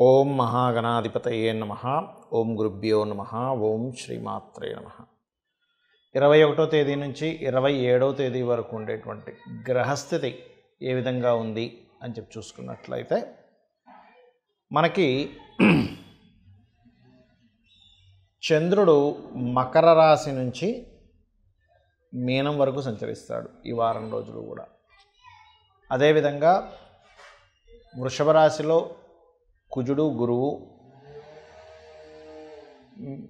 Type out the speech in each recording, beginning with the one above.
ఓం మహాగణాధిపతయే నమః. ఓం గురుభ్యో నమః. ఓం శ్రీమాత్రే నమః. 21వ తేదీ నుంచి 27వ తేదీ వరకు ఉండేటువంటి గ్రహస్థితి ఏ విధంగా ఉంది అని చెప్పి చూసుకున్నట్లయితే మనకి చంద్రుడు మకర రాశి నుంచి మీనం వరకు సంచరిస్తాడు ఈ వారం రోజులు కూడా. అదేవిధంగా వృషభ రాశిలో కుజుడు గురువు,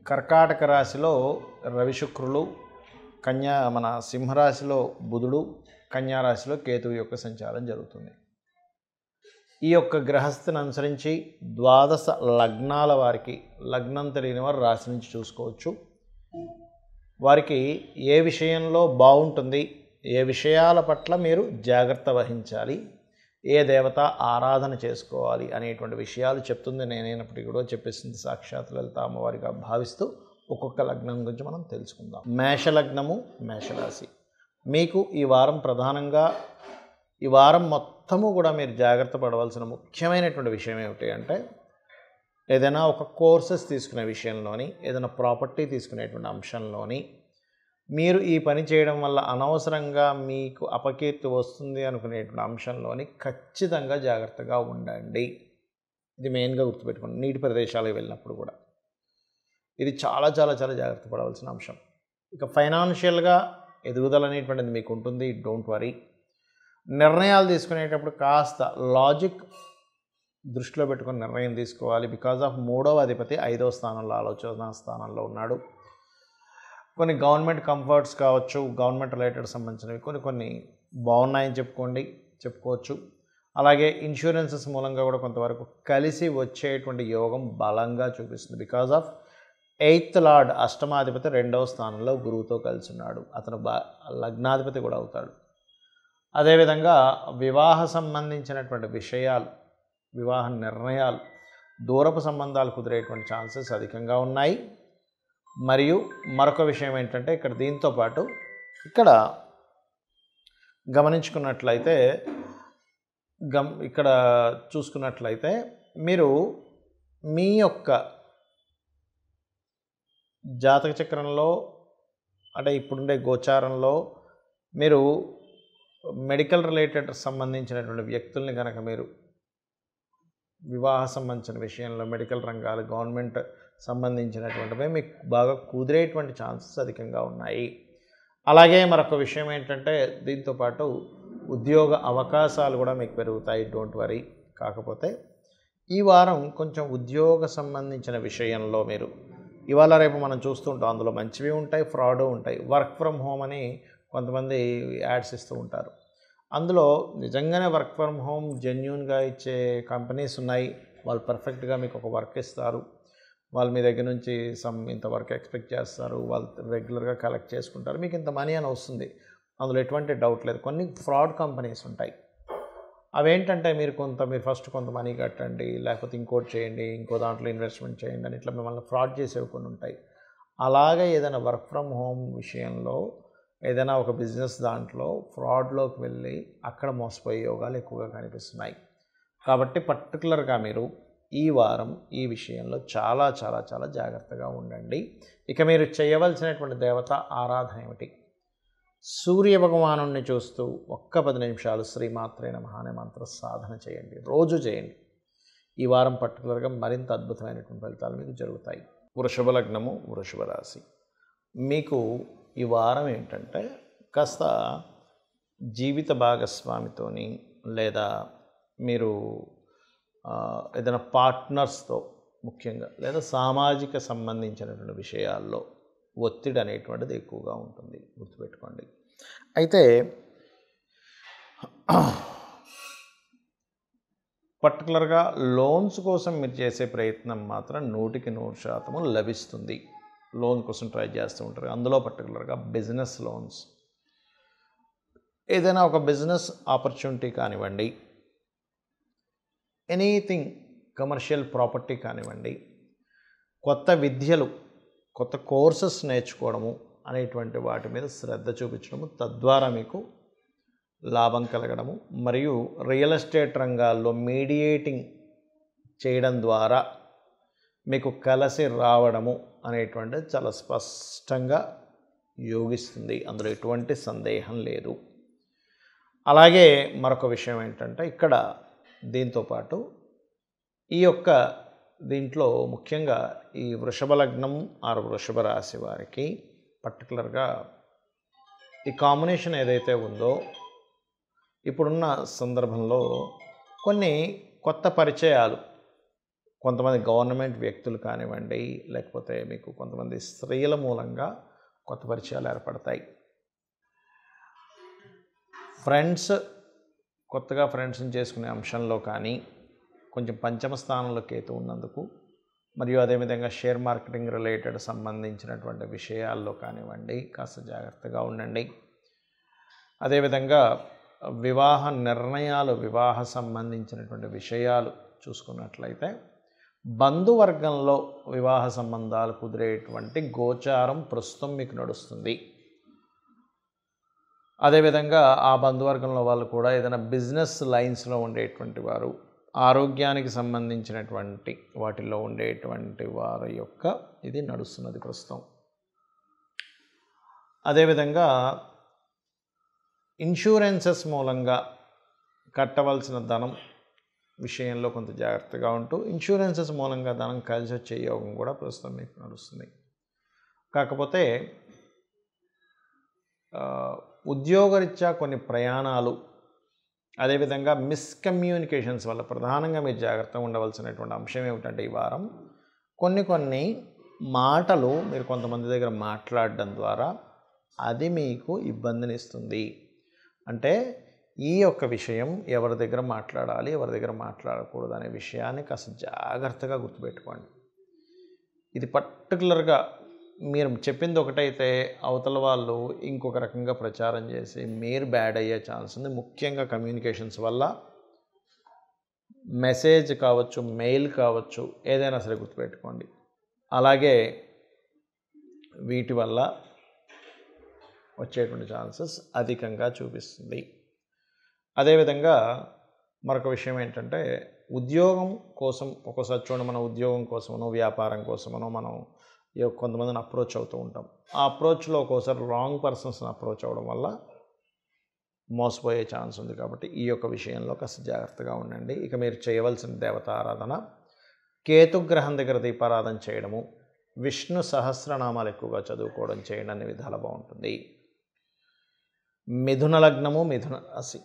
కర్కాటక రాశిలో రవి శుక్రులు, సింహరాశిలో బుధుడు, కన్యారాశిలో కేతువు యొక్క సంచారం జరుగుతుంది. ఈ యొక్క గ్రహస్థితిని అనుసరించి ద్వాదశ లగ్నాల వారికి, లగ్నం తెలియని వారు రాశి నుంచి చూసుకోవచ్చు. వారికి ఏ విషయంలో బాగుంటుంది, ఏ విషయాల పట్ల మీరు జాగ్రత్త వహించాలి, ఏ దేవత ఆరాధన చేసుకోవాలి అనేటువంటి విషయాలు చెప్తుంది. నేనైనప్పటికీ కూడా చెప్పేసింది సాక్షాత్ లలిత అమ్మవారిగా భావిస్తూ ఒక్కొక్క లగ్నం గురించి మనం తెలుసుకుందాం. మేషలగ్నము, మేషరాశి. మీకు ఈ వారం ప్రధానంగా ఈ వారం మొత్తము కూడా మీరు జాగ్రత్త పడవలసిన ముఖ్యమైనటువంటి విషయం ఏమిటి అంటే, ఏదైనా ఒక కోర్సెస్ తీసుకునే విషయంలోని, ఏదైనా ప్రాపర్టీ తీసుకునేటువంటి అంశంలోని మీరు ఈ పని చేయడం వల్ల అనవసరంగా మీకు అపకీర్తి వస్తుంది అనుకునేటువంటి అంశంలోని ఖచ్చితంగా జాగ్రత్తగా ఉండండి. ఇది మెయిన్గా గుర్తుపెట్టుకోండి. నీటి ప్రదేశాలకు వెళ్ళినప్పుడు కూడా ఇది చాలా చాలా చాలా జాగ్రత్త పడవలసిన అంశం. ఇక ఫైనాన్షియల్గా ఎదుగుదల అనేటువంటిది మీకు ఉంటుంది. Don't worry. నిర్ణయాలు తీసుకునేటప్పుడు కాస్త లాజిక్ దృష్టిలో పెట్టుకుని నిర్ణయం తీసుకోవాలి. బికాజ్ ఆఫ్ 3వ అధిపతి 5వ స్థానంలో, ఆలోచన స్థానంలో ఉన్నాడు. కొన్ని గవర్నమెంట్ కంఫర్ట్స్ కావచ్చు, గవర్నమెంట్ రిలేటెడ్ సంబంధించినవి కొన్ని బాగున్నాయని చెప్పుకోవచ్చు. అలాగే ఇన్సూరెన్సెస్ మూలంగా కూడా కొంతవరకు కలిసి వచ్చేటువంటి యోగం బలంగా చూపిస్తుంది. బికాజ్ ఆఫ్ 8th లార్డ్, అష్టమాధిపతి 2వ స్థానంలో గురువుతో కలిసి ఉన్నాడు. అతను లగ్నాధిపతి కూడా అవుతాడు. అదేవిధంగా వివాహ సంబంధించినటువంటి విషయాలు, వివాహ నిర్ణయాలు, దూరపు సంబంధాలు కుదిరేటువంటి ఛాన్సెస్ అధికంగా ఉన్నాయి. మరియు మరొక విషయం ఏంటంటే, దీంతో పాటు ఇక్కడ గమనించుకున్నట్లయితే ఇక్కడ చూసుకున్నట్లయితే మీరు మీ యొక్క జాతక చక్రంలో, అంటే ఇప్పుడుండే గోచారంలో మీరు మెడికల్ రిలేటెడ్ సంబంధించినటువంటి వ్యక్తుల్ని కనుక మీరు వివాహ సంబంధించిన విషయంలో, మెడికల్ రంగాలు, గవర్నమెంట్ సంబంధించినటువంటివి మీకు బాగా కుదిరేటువంటి ఛాన్సెస్ అధికంగా ఉన్నాయి. అలాగే మరొక విషయం ఏంటంటే, దీంతోపాటు ఉద్యోగ అవకాశాలు కూడా మీకు పెరుగుతాయి. Don't worry. కాకపోతే ఈ వారం కొంచెం ఉద్యోగ సంబంధించిన విషయంలో మీరు ఇవాళ రేపు మనం చూస్తుంటాం, అందులో మంచివి ఉంటాయి, ఫ్రాడ్ ఉంటాయి. వర్క్ ఫ్రమ్ హోమ్ అని కొంతమంది యాడ్స్ ఇస్తూ ఉంటారు. అందులో నిజంగానే వర్క్ ఫ్రమ్ హోమ్ జెన్యూన్గా ఇచ్చే కంపెనీస్ ఉన్నాయి. వాళ్ళు పర్ఫెక్ట్గా మీకు ఒక వర్క్ ఇస్తారు. వాళ్ళు మీ దగ్గర నుంచి ఇంత వర్క్ ఎక్స్పెక్ట్ చేస్తారు. వాళ్ళు రెగ్యులర్గా కలెక్ట్ చేసుకుంటారు. మీకు ఇంత మనీ అని వస్తుంది. అందులో ఎటువంటి డౌట్ లేదు. కొన్ని ఫ్రాడ్ కంపెనీస్ ఉంటాయి. అవేంటంటే మీరు ఫస్ట్ కొంత మనీ కట్టండి, లేకపోతే ఇంకోటి చేయండి, ఇంకో దాంట్లో ఇన్వెస్ట్మెంట్ చేయండి అని ఇట్లా మిమ్మల్ని ఫ్రాడ్ చేసేవి కొన్ని ఉంటాయి. అలాగే ఏదైనా వర్క్ ఫ్రమ్ హోమ్ విషయంలో, ఏదైనా ఒక బిజినెస్ దాంట్లో ఫ్రాడ్లోకి వెళ్ళి అక్కడ మోసపోయే యోగాలు ఎక్కువగా కనిపిస్తున్నాయి. కాబట్టి పర్టికులర్గా మీరు ఈ వారం ఈ విషయంలో చాలా చాలా చాలా జాగ్రత్తగా ఉండండి. ఇక మీరు చేయవలసినటువంటి దేవత ఆరాధన ఏమిటి? సూర్య భగవానుణ్ణి చూస్తూ ఒక్క 10 నిమిషాలు శ్రీమాత్రే నమః అనే మంత్ర సాధన చేయండి. రోజు చేయండి. ఈ వారం పర్టికులర్గా మరింత అద్భుతమైనటువంటి ఫలితాలు మీకు జరుగుతాయి. వృషభ లగ్నము, వృషభ రాశి. మీకు ఈ వారం ఏంటంటే, కాస్త జీవిత భాగస్వామితోని, లేదా మీరు ఏదైనా పార్ట్నర్స్తో ముఖ్యంగా, లేదా సామాజిక సంబంధించినటువంటి విషయాల్లో ఒత్తిడి అనేటువంటిది ఎక్కువగా ఉంటుంది. గుర్తుపెట్టుకోండి. అయితే పర్టికులర్గా లోన్స్ కోసం మీరు చేసే ప్రయత్నం మాత్రం 100% లభిస్తుంది. లోన్ కోసం ట్రై చేస్తూ ఉంటారు. అందులో పర్టికులర్గా బిజినెస్ లోన్స్, ఏదైనా ఒక బిజినెస్ ఆపర్చునిటీ కానివ్వండి, ఎనీథింగ్, కమర్షియల్ ప్రాపర్టీ కానివ్వండి, కొత్త విద్యలు, కొత్త కోర్సెస్ నేర్చుకోవడము అనేటువంటి వాటి మీద శ్రద్ధ చూపించడము, తద్వారా మీకు లాభం కలగడము, మరియు రియల్ ఎస్టేట్ రంగాల్లో మీడియేటింగ్ చేయడం ద్వారా మీకు కలిసి రావడము అనేటువంటిది చాలా స్పష్టంగా యోగిస్తుంది. అందులో ఎటువంటి సందేహం లేదు. అలాగే మరొక విషయం ఏంటంటే ఇక్కడ దీంతోపాటు ఈ యొక్క దీంట్లో ముఖ్యంగా ఈ వృషభ లగ్నం ఆరు వృషభ రాశి వారికి పర్టికులర్గా ఈ కాంబినేషన్ ఏదైతే ఉందో ఇప్పుడున్న సందర్భంలో కొన్ని కొత్త పరిచయాలు, కొంతమంది గవర్నమెంట్ వ్యక్తులు కానివ్వండి, లేకపోతే మీకు కొంతమంది స్త్రీల మూలంగా కొత్త పరిచయాలు ఏర్పడతాయి. ఫ్రెండ్స్, కొత్తగా ఫ్రెండ్స్ని చేసుకునే అంశంలో కానీ కొంచెం పంచమ స్థానంలో కేతు ఉన్నందుకు, మరియు అదేవిధంగా షేర్ మార్కెటింగ్ రిలేటెడ్ సంబంధించినటువంటి విషయాల్లో కానివ్వండి కాస్త జాగ్రత్తగా ఉండండి. అదేవిధంగా వివాహ నిర్ణయాలు, వివాహ సంబంధించినటువంటి విషయాలు చూసుకున్నట్లయితే బంధువర్గంలో వివాహ సంబంధాలు కుదిరేటువంటి గోచారం ప్రస్తుతం మీకు నడుస్తుంది. అదేవిధంగా ఆ బంధువర్గంలో వాళ్ళు కూడా ఏదైనా బిజినెస్ లైన్స్లో ఉండేటువంటి వారు, ఆరోగ్యానికి సంబంధించినటువంటి వాటిల్లో ఉండేటువంటి వారి యొక్క ఇది నడుస్తున్నది ప్రస్తుతం. అదేవిధంగా ఇన్సూరెన్సెస్ మూలంగా కట్టవలసిన ధనం విషయంలో కొంత జాగ్రత్తగా ఉంటూ ఇన్సూరెన్సెస్ మూలంగా ధనం కలిసి వచ్చే యోగం కూడా ప్రస్తుతం మీకు నడుస్తుంది. కాకపోతే ఉద్యోగరీత్యా కొన్ని ప్రయాణాలు, అదేవిధంగా మిస్కమ్యూనికేషన్స్ వల్ల ప్రధానంగా మీరు జాగ్రత్తగా ఉండవలసినటువంటి అంశం ఏమిటంటే ఈ వారం కొన్ని మాటలు మీరు కొంతమంది దగ్గర మాట్లాడడం ద్వారా అది మీకు ఇబ్బందిని ఇస్తుంది. అంటే ఈ యొక్క విషయం ఎవరి దగ్గర మాట్లాడాలి, ఎవరి దగ్గర మాట్లాడకూడదు అనే విషయాన్ని కాస్త జాగ్రత్తగా గుర్తుపెట్టుకోండి. ఇది పర్టికులర్గా మీరు చెప్పింది ఒకటైతే అవతల వాళ్ళు ఇంకొక రకంగా ప్రచారం చేసి మీరు బ్యాడ్ అయ్యే ఛాన్స్ ఉంది. ముఖ్యంగా కమ్యూనికేషన్స్ వల్ల, మెసేజ్ కావచ్చు, మెయిల్ కావచ్చు, ఏదైనా సరే గుర్తుపెట్టుకోండి. అలాగే వీటి వల్ల వచ్చేటువంటి ఛాన్సెస్ అధికంగా చూపిస్తుంది. అదేవిధంగా మరొక విషయం ఏంటంటే ఉద్యోగం కోసం ఒక్కోసారి చూడండి, మన ఉద్యోగం కోసమనో వ్యాపారం కోసమనో మనం కొంతమందిని అప్రోచ్ అవుతూ ఉంటాం. ఆ అప్రోచ్లో ఒక్కోసారి రాంగ్ పర్సన్స్ని అప్రోచ్ అవ్వడం వల్ల మోసపోయే ఛాన్స్ ఉంది. కాబట్టి ఈ యొక్క విషయంలో కాస్త జాగ్రత్తగా ఉండండి. ఇక మీరు చేయవలసిన దేవత ఆరాధన కేతుగ్రహం దగ్గర దీపారాధన చేయడము, విష్ణు సహస్రనామాలు ఎక్కువగా చదువుకోవడం చేయండి, అన్ని విధాలు బాగుంటుంది. మిథున లగ్నము, మిథున రాశి,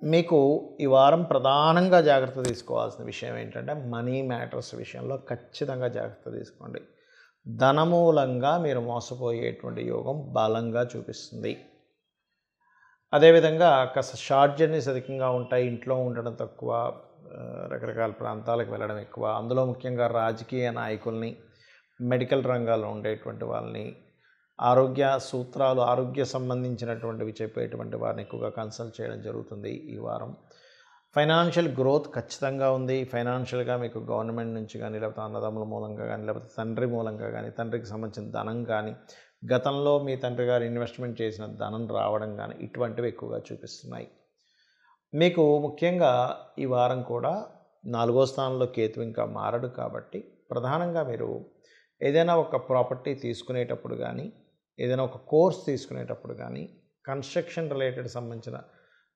మీకు ఈ వారం ప్రధానంగా జాగ్రత్త తీసుకోవాల్సిన విషయం ఏంటంటే మనీ మ్యాటర్స్ విషయంలో ఖచ్చితంగా జాగ్రత్త తీసుకోండి. ధనమూలంగా మీరు మోసపోయేటువంటి యోగం బలంగా చూపిస్తుంది. అదేవిధంగా కాస్త షార్ట్ జర్నీస్ అధికంగా ఉంటాయి. ఇంట్లో ఉండడం తక్కువ, రకరకాల ప్రాంతాలకు వెళ్ళడం ఎక్కువ. అందులో ముఖ్యంగా రాజకీయ నాయకుల్ని, మెడికల్ రంగాల్లో ఉండేటువంటి వాళ్ళని, ఆరోగ్య సూత్రాలు, ఆరోగ్య సంబంధించినటువంటివి చెప్పేటువంటి వారిని ఎక్కువగా కన్సల్ట్ చేయడం జరుగుతుంది ఈ వారం. ఫైనాన్షియల్ గ్రోత్ ఖచ్చితంగా ఉంది. ఫైనాన్షియల్గా మీకు గవర్నమెంట్ నుంచి కానీ, లేకపోతే అన్నదమ్ముల మూలంగా కానీ, లేకపోతే తండ్రి మూలంగా కానీ, తండ్రికి సంబంధించిన ధనం కానీ, గతంలో మీ తండ్రి గారు ఇన్వెస్ట్మెంట్ చేసిన ధనం రావడం కానీ ఇటువంటివి ఎక్కువగా చూపిస్తున్నాయి. మీకు ముఖ్యంగా ఈ వారం కూడా 4వ స్థానంలో కేతు ఇంకా మారడు. కాబట్టి ప్రధానంగా మీరు ఏదైనా ఒక ప్రాపర్టీ తీసుకునేటప్పుడు కానీ, ఏదైనా ఒక కోర్స్ తీసుకునేటప్పుడు కానీ, కన్స్ట్రక్షన్ రిలేటెడ్ సంబంధించిన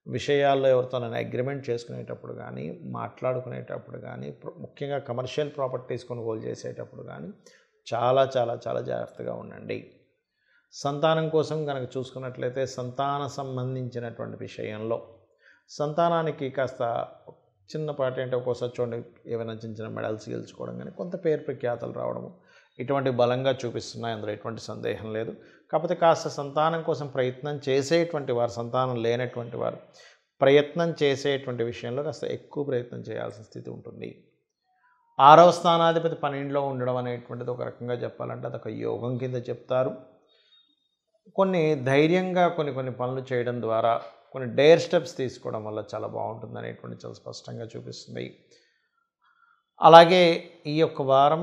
విషయాల్లో ఎవరితోనైనా అగ్రిమెంట్ చేసుకునేటప్పుడు కానీ, మాట్లాడుకునేటప్పుడు కానీ, ముఖ్యంగా కమర్షియల్ ప్రాపర్టీస్ కొనుగోలు చేసేటప్పుడు కానీ చాలా చాలా చాలా జాగ్రత్తగా ఉండండి. సంతానం కోసం కనుక చూసుకున్నట్లయితే సంతాన సంబంధించినటువంటి విషయంలో సంతానానికి కాస్త చిన్నపాటి అంటే ఒక్కోసారి చూడండి ఏమైనా చిన్న చిన్న మెడల్స్ గెలుచుకోవడం కానీ, కొంత పేరు ప్రఖ్యాతలు రావడము ఇటువంటి బలంగా చూపిస్తున్నాయి. అందులో ఎటువంటి సందేహం లేదు. కాకపోతే కాస్త సంతానం కోసం ప్రయత్నం చేసేటువంటి వారు, సంతానం లేనటువంటి వారు ప్రయత్నం చేసేటువంటి విషయంలో కాస్త ఎక్కువ ప్రయత్నం చేయాల్సిన స్థితి ఉంటుంది. 6వ స్థానాధిపతి 12లో ఉండడం అనేటువంటిది ఒక రకంగా చెప్పాలంటే అదొక యోగం కింద చెప్తారు. కొన్ని ధైర్యంగా కొన్ని పనులు చేయడం ద్వారా, కొన్ని డేర్ స్టెప్స్ తీసుకోవడం వల్ల చాలా బాగుంటుంది అనేటువంటి చాలా స్పష్టంగా చూపిస్తుంది. అలాగే ఈ యొక్క వారం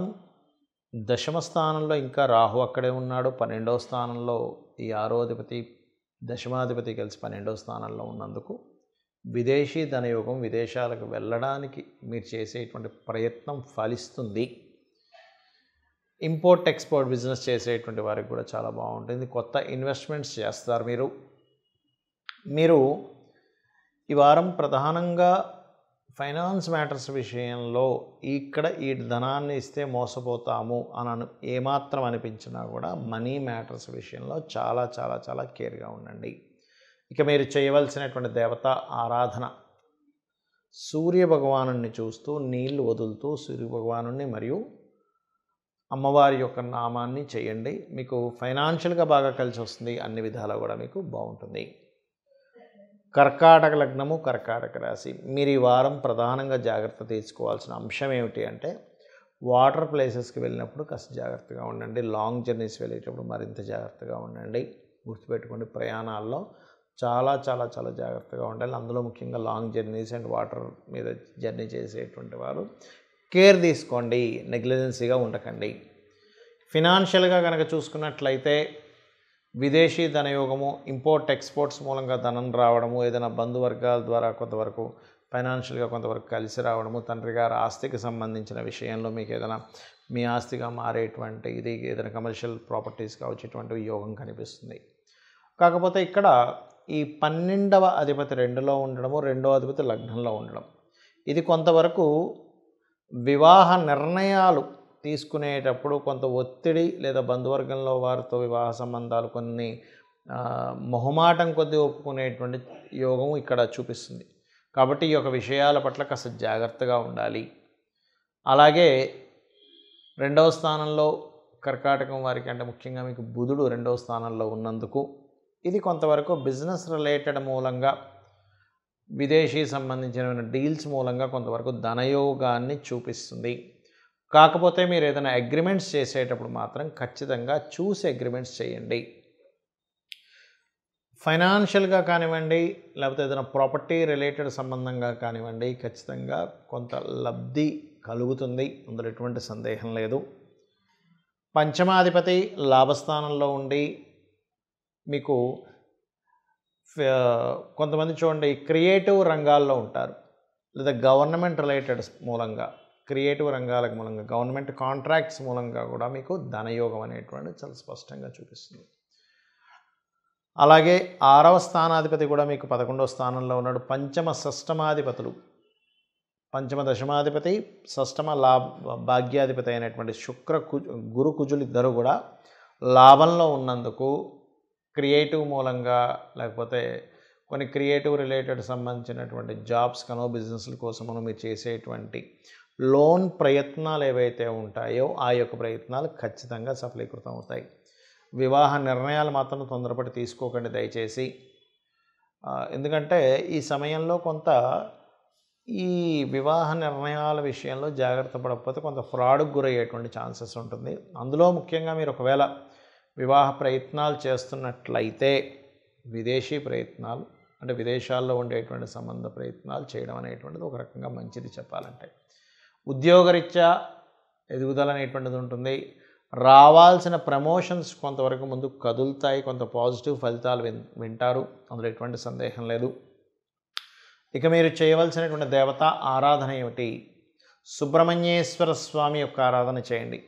దశమ స్థానంలో ఇంకా రాహు అక్కడే ఉన్నాడు. 12వ స్థానంలో ఈ 6వ అధిపతి, దశమాధిపతి కలిసి 12వ స్థానంలో ఉన్నందుకు విదేశీ ధనయోగం, విదేశాలకు వెళ్ళడానికి మీరు చేసేటువంటి ప్రయత్నం ఫలిస్తుంది. ఇంపోర్ట్ ఎక్స్పోర్ట్ బిజినెస్ చేసేటువంటి వారికి కూడా చాలా బాగుంటుంది. కొత్త ఇన్వెస్ట్మెంట్స్ చేస్తారు మీరు ఈ వారం ప్రధానంగా ఫైనాన్స్ మ్యాటర్స్ విషయంలో ఇక్కడ ఈ ధనాన్ని ఇస్తే మోసపోతాము అని ఏమాత్రం అనిపించినా కూడా మనీ మ్యాటర్స్ విషయంలో చాలా చాలా చాలా కేర్గా ఉండండి. ఇక మీరు చేయవలసినటువంటి దేవత ఆరాధన, సూర్య భగవాను చూస్తూ నీళ్లు వదులుతూ సూర్య భగవాను మరియు అమ్మవారి యొక్క నామాన్ని చేయండి. మీకు ఫైనాన్షియల్గా బాగా కలిసి వస్తుంది, అన్ని విధాలా కూడా మీకు బాగుంటుంది. కర్కాటక లగ్నము, కర్కాటక రాశి. మీరు ఈ వారం ప్రధానంగా జాగ్రత్త తీసుకోవాల్సిన అంశం ఏమిటి అంటే వాటర్ ప్లేసెస్కి వెళ్ళినప్పుడు కాస్త జాగ్రత్తగా ఉండండి. లాంగ్ జర్నీస్ వెళ్ళేటప్పుడు మరింత జాగ్రత్తగా ఉండండి. గుర్తుపెట్టుకోండి, ప్రయాణాల్లో చాలా చాలా చాలా జాగ్రత్తగా ఉండాలి. అందులో ముఖ్యంగా లాంగ్ జర్నీస్ అండ్ వాటర్ మీద జర్నీ చేసేటువంటి వారు కేర్ తీసుకోండి, నెగ్లిజెన్సీగా ఉండకండి. ఫినాన్షియల్గా కనుక చూసుకున్నట్లయితే విదేశీ ధనయోగము, ఇంపోర్ట్ ఎక్స్పోర్ట్స్ మూలంగా ధనం రావడము, ఏదైనా బంధువర్గాల ద్వారా కొంతవరకు ఫైనాన్షియల్గా కొంతవరకు కలిసి రావడము, తండ్రి గారి ఆస్తికి సంబంధించిన విషయంలో మీకు ఏదైనా మీ ఆస్తిగా మారేటువంటి ఇది ఏదైనా కమర్షియల్ ప్రాపర్టీస్ కావచ్చు, ఇటువంటి యోగం కనిపిస్తుంది. కాకపోతే ఇక్కడ ఈ 12వ అధిపతి 2లో ఉండడము, 2వ అధిపతి లగ్నంలో ఉండడం, ఇది కొంతవరకు వివాహ నిర్ణయాలు తీసుకునేటప్పుడు కొంత ఒత్తిడి లేదా బంధువర్గంలో వారితో వివాహ సంబంధాలు కొన్ని మొహమాటం కొద్దీ ఒప్పుకునేటువంటి యోగం ఇక్కడ చూపిస్తుంది. కాబట్టి ఈ యొక్క విషయాల పట్ల కాస్త జాగ్రత్తగా ఉండాలి. అలాగే 2వ స్థానంలో కర్కాటకం వారికి అంటే ముఖ్యంగా మీకు బుధుడు 2వ స్థానంలో ఉన్నందుకు ఇది కొంతవరకు బిజినెస్ రిలేటెడ్ మూలంగా విదేశీ సంబంధించిన డీల్స్ మూలంగా కొంతవరకు ధనయోగాన్ని చూపిస్తుంది. కాకపోతే మీరు ఏదైనా అగ్రిమెంట్స్ చేసేటప్పుడు మాత్రం ఖచ్చితంగా చూసి అగ్రిమెంట్స్ చేయండి. ఫైనాన్షియల్గా కానివ్వండి, లేకపోతే ఏదైనా ప్రాపర్టీ రిలేటెడ్ సంబంధంగా కానివ్వండి, ఖచ్చితంగా కొంత లబ్ధి కలుగుతుంది, అందులో ఎటువంటి సందేహం లేదు. పంచమాధిపతి లాభస్థానంలో ఉండి మీకు కొంతమంది చూడండి క్రియేటివ్ రంగాల్లో ఉంటారు, లేదా గవర్నమెంట్ రిలేటెడ్ మూలంగా క్రియేటివ్ రంగాల మూలంగా గవర్నమెంట్ కాంట్రాక్ట్స్ మూలంగా కూడా మీకు ధనయోగం అనేటువంటిది చాలా స్పష్టంగా చూపిస్తుంది. అలాగే 6వ స్థానాధిపతి కూడా మీకు 11వ స్థానంలో ఉన్నాడు. పంచమ షష్టమాధిపతులు, పంచమ దశమాధిపతి, షష్టమ భాగ్యాధిపతి అయినటువంటి గురు కుజులు ఇద్దరు కూడా లాభంలో ఉన్నందుకు క్రియేటివ్ మూలంగా లేకపోతే కొన్ని క్రియేటివ్ రిలేటెడ్ సంబంధించినటువంటి జాబ్స్ కనో బిజినెస్ల కోసమనో మీరు చేసేటువంటి లోన్ ప్రయత్నాలు ఏవైతే ఉంటాయో ఆ యొక్క ప్రయత్నాలు ఖచ్చితంగా సఫలీకృతం అవుతాయి. వివాహ నిర్ణయాలు మాత్రం తొందరపడి తీసుకోకండి దయచేసి. ఎందుకంటే ఈ సమయంలో కొంత ఈ వివాహ నిర్ణయాల విషయంలో జాగ్రత్త పడకపోతే కొంత ఫ్రాడ్కు గురయ్యేటువంటి ఛాన్సెస్ ఉంటుంది. అందులో ముఖ్యంగా మీరు ఒకవేళ వివాహ ప్రయత్నాలు చేస్తున్నట్లయితే విదేశీ ప్రయత్నాలు అంటే విదేశాల్లో ఉండేటువంటి సంబంధ ప్రయత్నాలు చేయడం అనేటువంటిది ఒక రకంగా మంచిది చెప్పాలంటే. ఉద్యోగరీత్యా ఎదుగుదల అనేటువంటిది ఉంటుంది. రావాల్సిన ప్రమోషన్స్ కొంతవరకు ముందు కదులుతాయి, కొంత పాజిటివ్ ఫలితాలు వింటారు, అందులో ఎటువంటి సందేహం లేదు. ఇక మీరు చేయవలసినటువంటి దేవత ఆరాధన ఏమిటి? సుబ్రహ్మణ్యేశ్వర స్వామి యొక్క ఆరాధన చేయండి.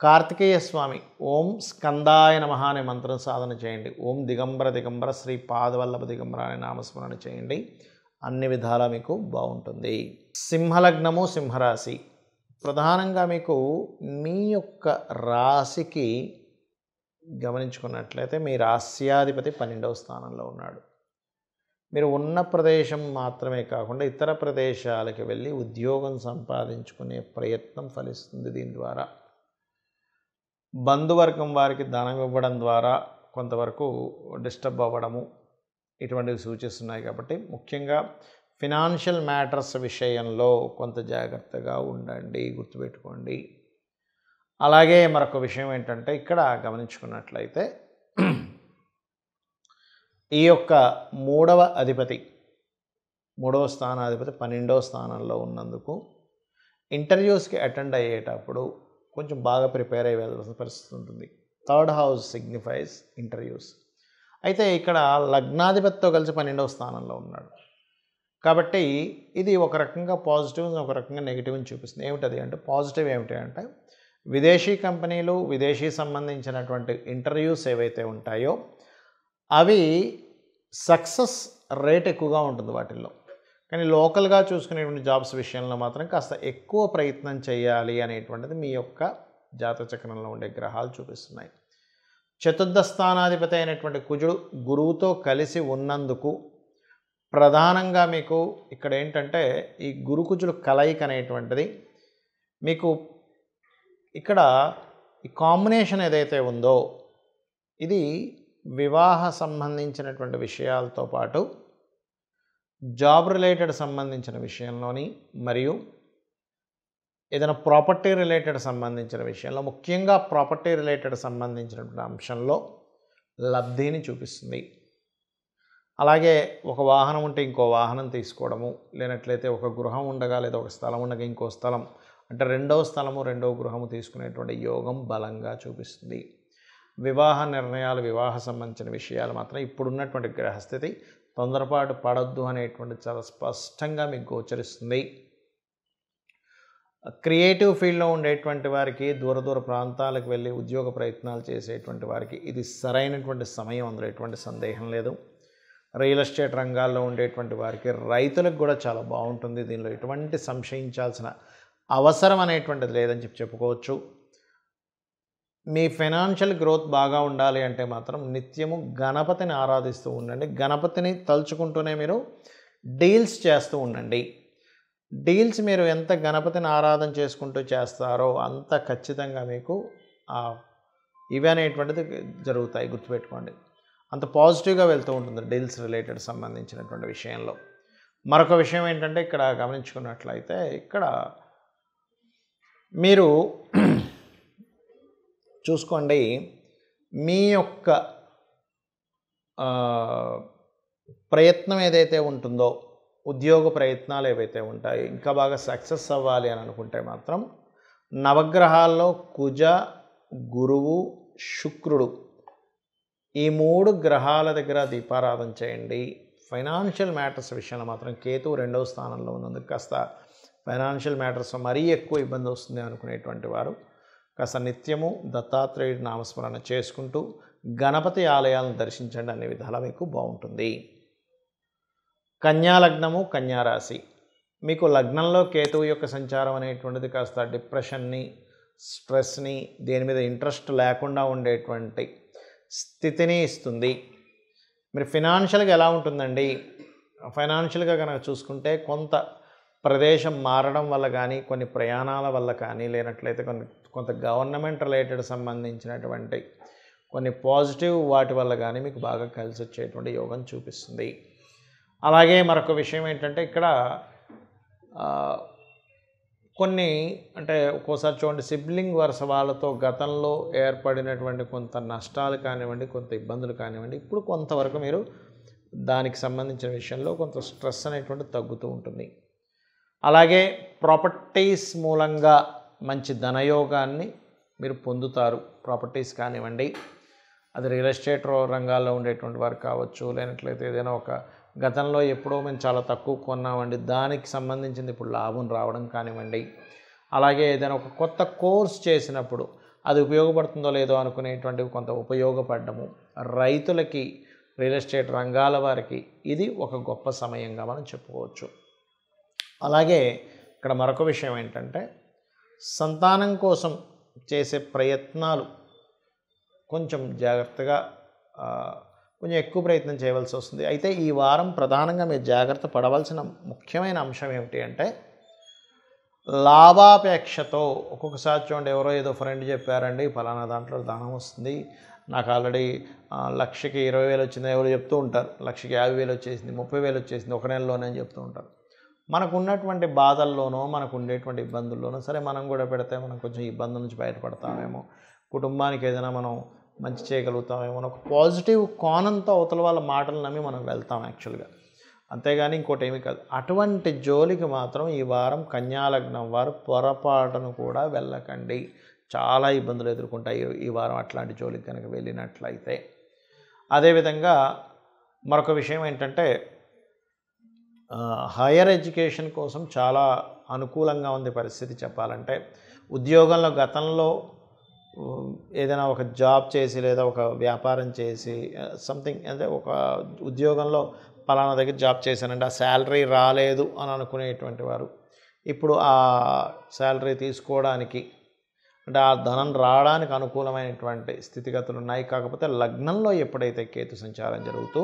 కార్తికేయ స్వామి ఓం స్కందాయ నమః అనే మంత్రం సాధన చేయండి. ఓం దిగంబర దిగంబర శ్రీ పాదవల్లభ దిగంబర అనే నామస్మరణ చేయండి. అన్ని విధాలా మీకు బాగుంటుంది. సింహలగ్నము, సింహరాశి. ప్రధానంగా మీకు మీ యొక్క రాశికి గమనించుకున్నట్లయితే మీ రాశ్యాధిపతి 12వ స్థానంలో ఉన్నాడు. మీరు ఉన్న ప్రదేశం మాత్రమే కాకుండా ఇతర ప్రదేశాలకు వెళ్ళి ఉద్యోగం సంపాదించుకునే ప్రయత్నం ఫలిస్తుంది. దీని ద్వారా బంధువర్గం వారికి ధనం ఇవ్వడం ద్వారా కొంతవరకు డిస్టర్బ్ అవ్వడము ఇటువంటివి సూచిస్తున్నాయి. కాబట్టి ముఖ్యంగా ఫినాన్షియల్ మ్యాటర్స్ విషయంలో కొంత జాగ్రత్తగా ఉండండి, గుర్తుపెట్టుకోండి. అలాగే మరొక విషయం ఏంటంటే ఇక్కడ గమనించుకున్నట్లయితే ఈ యొక్క 3వ అధిపతి 3వ స్థానాధిపతి 12వ స్థానంలో ఉన్నందుకు ఇంటర్వ్యూస్కి అటెండ్ అయ్యేటప్పుడు కొంచెం బాగా ప్రిపేర్ అయ్యి వెళ్ళాల్సిన పరిస్థితి ఉంటుంది. 3rd house signifies interviews. అయితే ఇక్కడ లగ్నాధిపతితో కలిసి 12వ స్థానంలో ఉన్నాడు. కాబట్టి ఇది ఒక రకంగా పాజిటివ్, ఒక రకంగా నెగిటివ్ని చూపిస్తుంది. ఏమిటది అంటే, పాజిటివ్ ఏమిటి అంటే, విదేశీ కంపెనీలు, విదేశీ సంబంధించినటువంటి ఇంటర్వ్యూస్ ఏవైతే ఉంటాయో అవి సక్సెస్ రేట్ ఎక్కువగా ఉంటుంది వాటిల్లో. కానీ లోకల్గా చూసుకునేటువంటి జాబ్స్ విషయంలో మాత్రం కాస్త ఎక్కువ ప్రయత్నం చేయాలి అనేటువంటిది మీ యొక్క జాతక చక్రంలో ఉండే గ్రహాలు చూపిస్తున్నాయి. చతుర్థ స్థానాధిపతి అయినటువంటి కుజుడు గురువుతో కలిసి ఉన్నందుకు ప్రధానంగా మీకు ఇక్కడ ఏంటంటే, ఈ గురుకుజుడు కలయిక అనేటువంటిది మీకు ఇక్కడ ఈ కాంబినేషన్ ఏదైతే ఉందో ఇది వివాహ సంబంధించినటువంటి విషయాలతో పాటు జాబ్ రిలేటెడ్ సంబంధించిన విషయంలోని, మరియు ఏదైనా ప్రాపర్టీ రిలేటెడ్ సంబంధించిన విషయంలో, ముఖ్యంగా ప్రాపర్టీ రిలేటెడ్ సంబంధించినటువంటి అంశంలో లబ్ధిని చూపిస్తుంది. అలాగే ఒక వాహనం ఉంటే ఇంకో వాహనం తీసుకోవడము, లేనట్లయితే ఒక గృహం ఉండగా లేదా ఒక స్థలం ఉండగా ఇంకో స్థలం, అంటే రెండవ స్థలము రెండవ గృహము తీసుకునేటువంటి యోగం బలంగా చూపిస్తుంది. వివాహ నిర్ణయాలు, వివాహ సంబంధించిన విషయాలు మాత్రం ఇప్పుడున్నటువంటి గ్రహస్థితి తొందరపాటు పడొద్దు అనేటువంటి చాలా స్పష్టంగా మీకు గోచరిస్తుంది. క్రియేటివ్ ఫీల్డ్లో ఉండేటువంటి వారికి, దూర ప్రాంతాలకు వెళ్ళి ఉద్యోగ ప్రయత్నాలు చేసేటువంటి వారికి ఇది సరైనటువంటి సమయం, అందులో ఎటువంటి సందేహం లేదు. రియల్ ఎస్టేట్ రంగాల్లో ఉండేటువంటి వారికి, రైతులకు కూడా చాలా బాగుంటుంది. దీనిలో ఎటువంటి సంశయించాల్సిన అవసరం అనేటువంటిది లేదని చెప్పుకోవచ్చు. మీ ఫైనాన్షియల్ గ్రోత్ బాగా ఉండాలి అంటే మాత్రం నిత్యము గణపతిని ఆరాధిస్తూ ఉండండి. గణపతిని తలుచుకుంటూనే మీరు డీల్స్ చేస్తూ ఉండండి. డీల్స్ మీరు ఎంత గణపతిని ఆరాధన చేసుకుంటూ చేస్తారో అంత ఖచ్చితంగా మీకు ఇవి అనేటువంటిది జరుగుతాయి, గుర్తుపెట్టుకోండి. అంత పాజిటివ్గా వెళ్తూ ఉంటుంది డీల్స్ రిలేటెడ్ సంబంధించినటువంటి విషయంలో. మరొక విషయం ఏంటంటే, ఇక్కడ గమనించుకున్నట్లయితే ఇక్కడ మీరు చూసుకోండి, మీ యొక్క ప్రయత్నం ఏదైతే ఉంటుందో, ఉద్యోగ ప్రయత్నాలు ఏవైతే ఉంటాయో ఇంకా బాగా సక్సెస్ అవ్వాలి అని అనుకుంటే మాత్రం నవగ్రహాల్లో కుజ, గురువు, శుక్రుడు ఈ 3 గ్రహాల దగ్గర దీపారాధన చేయండి. ఫైనాన్షియల్ మ్యాటర్స్ విషయంలో మాత్రం కేతు 2వ స్థానంలో ఉన్నందుకు కాస్త ఫైనాన్షియల్ మ్యాటర్స్ మరీ ఎక్కువ ఇబ్బంది వస్తుంది అనుకునేటువంటి వారు కాస్త నిత్యము దత్తాత్రేయుడి నామస్మరణ చేసుకుంటూ గణపతి ఆలయాలను దర్శించండి. అనే విధాలా మీకు బాగుంటుంది. కన్యా లగ్నము, కన్యారాశి. మీకు లగ్నంలో కేతువు యొక్క సంచారం అనేటువంటిది కాస్త డిప్రెషన్ని, స్ట్రెస్ని, దేని మీద ఇంట్రెస్ట్ లేకుండా ఉండేటువంటి స్థితిని ఇస్తుంది. మీరు ఫినాన్షియల్గా ఎలా ఉంటుందండి? ఫైనాన్షియల్గా కనుక చూసుకుంటే కొంత ప్రదేశం మారడం వల్ల కానీ, కొన్ని ప్రయాణాల వల్ల కానీ, లేనట్లయితే కొంత గవర్నమెంట్ రిలేటెడ్ సంబంధించినటువంటి కొన్ని పాజిటివ్ వాటి వల్ల కానీ మీకు బాగా కలిసి వచ్చేటువంటి యోగం చూపిస్తుంది. అలాగే మరొక విషయం ఏంటంటే, ఇక్కడ కొన్ని అంటే ఒక్కోసారి చూడండి, సిబ్లింగ్ వరుస వాళ్ళతో గతంలో ఏర్పడినటువంటి కొంత నష్టాలు కానివ్వండి, కొంత ఇబ్బందులు కానివ్వండి, ఇప్పుడు కొంతవరకు మీరు దానికి సంబంధించిన విషయంలో కొంత స్ట్రెస్ అనేటువంటి తగ్గుతూ ఉంటుంది. అలాగే ప్రాపర్టీస్ మూలంగా మంచి ధనయోగాన్ని మీరు పొందుతారు. ప్రాపర్టీస్ కానివ్వండి, అది రియల్ ఎస్టేట్ రంగాల్లో ఉండేటువంటి వారు కావచ్చు, లేనట్లయితే ఏదైనా ఒక గతంలో ఎప్పుడో మేము చాలా తక్కువ కొన్నామండి, దానికి సంబంధించింది ఇప్పుడు లాభం రావడం కానివ్వండి, అలాగే ఏదైనా ఒక కొత్త కోర్స్ చేసినప్పుడు అది ఉపయోగపడుతుందో లేదో అనుకునేటువంటివి కొంత ఉపయోగపడము, రైతులకి, రియల్ ఎస్టేట్ రంగాల వారికి ఇది ఒక గొప్ప సమయంగా మనం చెప్పుకోవచ్చు. అలాగే ఇక్కడ మరొక విషయం ఏంటంటే, సంతానం కోసం చేసే ప్రయత్నాలు కొంచెం జాగ్రత్తగా, కొంచెం ఎక్కువ ప్రయత్నం చేయవలసి వస్తుంది. అయితే ఈ వారం ప్రధానంగా మీరు జాగ్రత్త పడవలసిన ముఖ్యమైన అంశం ఏమిటి అంటే, లాభాపేక్షతో ఒక్కొక్కసారి చూడండి, ఎవరో ఏదో ఫ్రెండ్ చెప్పారండి ఫలానా దాంట్లో దానం వస్తుంది, నాకు ఆల్రెడీ 1,00,000కి 20,000 వచ్చింది, ఎవరు చెప్తూ ఉంటారు, 1,00,000కి 50,000 వచ్చేసింది, 30,000 వచ్చేసింది ఒక నెలలోనే అని చెప్తూ ఉంటారు. మనకు ఉన్నటువంటి బాధల్లోనో, మనకు ఉండేటువంటి ఇబ్బందుల్లోనో, సరే మనం కూడా పెడితే మనం కొంచెం ఇబ్బందుల నుంచి బయటపడతామేమో, కుటుంబానికి ఏదైనా మనం మంచి చేయగలుగుతామేమో, ఒక పాజిటివ్ కోణంతో అవతల వాళ్ళ మాటలు నమ్మి మనం వెళ్తాం యాక్చువల్గా, అంతేగాని ఇంకోటి ఏమీ కాదు. అటువంటి జోలికి మాత్రం ఈ వారం కన్యా లగ్నం వారు పొరపాటును కూడా వెళ్ళకండి. చాలా ఇబ్బందులు ఎదుర్కొంటాయి ఈ వారం అట్లాంటి జోలికి కనుక వెళ్ళినట్లయితే. అదేవిధంగా మరొక విషయం ఏంటంటే, హైయర్ ఎడ్యుకేషన్ కోసం చాలా అనుకూలంగా ఉంది పరిస్థితి చెప్పాలంటే. ఉద్యోగంలో గతంలో ఏదైనా ఒక జాబ్ చేసి లేదా ఒక వ్యాపారం చేసి సంథింగ్ అంటే ఒక ఉద్యోగంలో పలానా దగ్గర జాబ్ చేశానంటే ఆ శాలరీ రాలేదు అని అనుకునేటువంటి వారు ఇప్పుడు ఆ శాలరీ తీసుకోవడానికి అంటే ఆ ధనం రావడానికి అనుకూలమైనటువంటి స్థితిగతులు ఉన్నాయి. కాకపోతే లగ్నంలో ఎప్పుడైతే కేతు సంచారం జరుగుతూ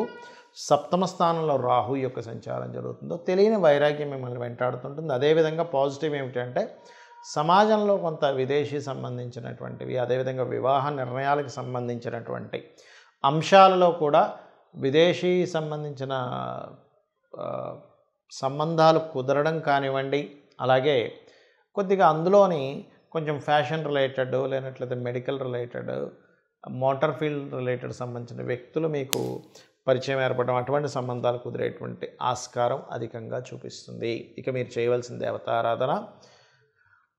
సప్తమ స్థానంలో రాహు యొక్క సంచారం జరుగుతుందో తెలియని వైరాగ్యం మిమ్మల్ని వెంటాడుతుంటుంది. అదేవిధంగా పాజిటివ్ ఏమిటంటే సమాజంలో కొంత విదేశీ సంబంధించినటువంటివి, అదేవిధంగా వివాహ నిర్ణయాలకు సంబంధించినటువంటి అంశాలలో కూడా విదేశీ సంబంధించిన సంబంధాలు కుదరడం కానివ్వండి, అలాగే కొద్దిగా అందులోని కొంచెం ఫ్యాషన్ రిలేటెడ్ లేనట్లయితే medical related, motor field related సంబంధించిన వ్యక్తులు మీకు పరిచయం ఏర్పడడం, అటువంటి సంబంధాలు కుదిరేటువంటి ఆస్కారం అధికంగా చూపిస్తుంది. ఇక మీరు చేయవలసిన దేవతారాధన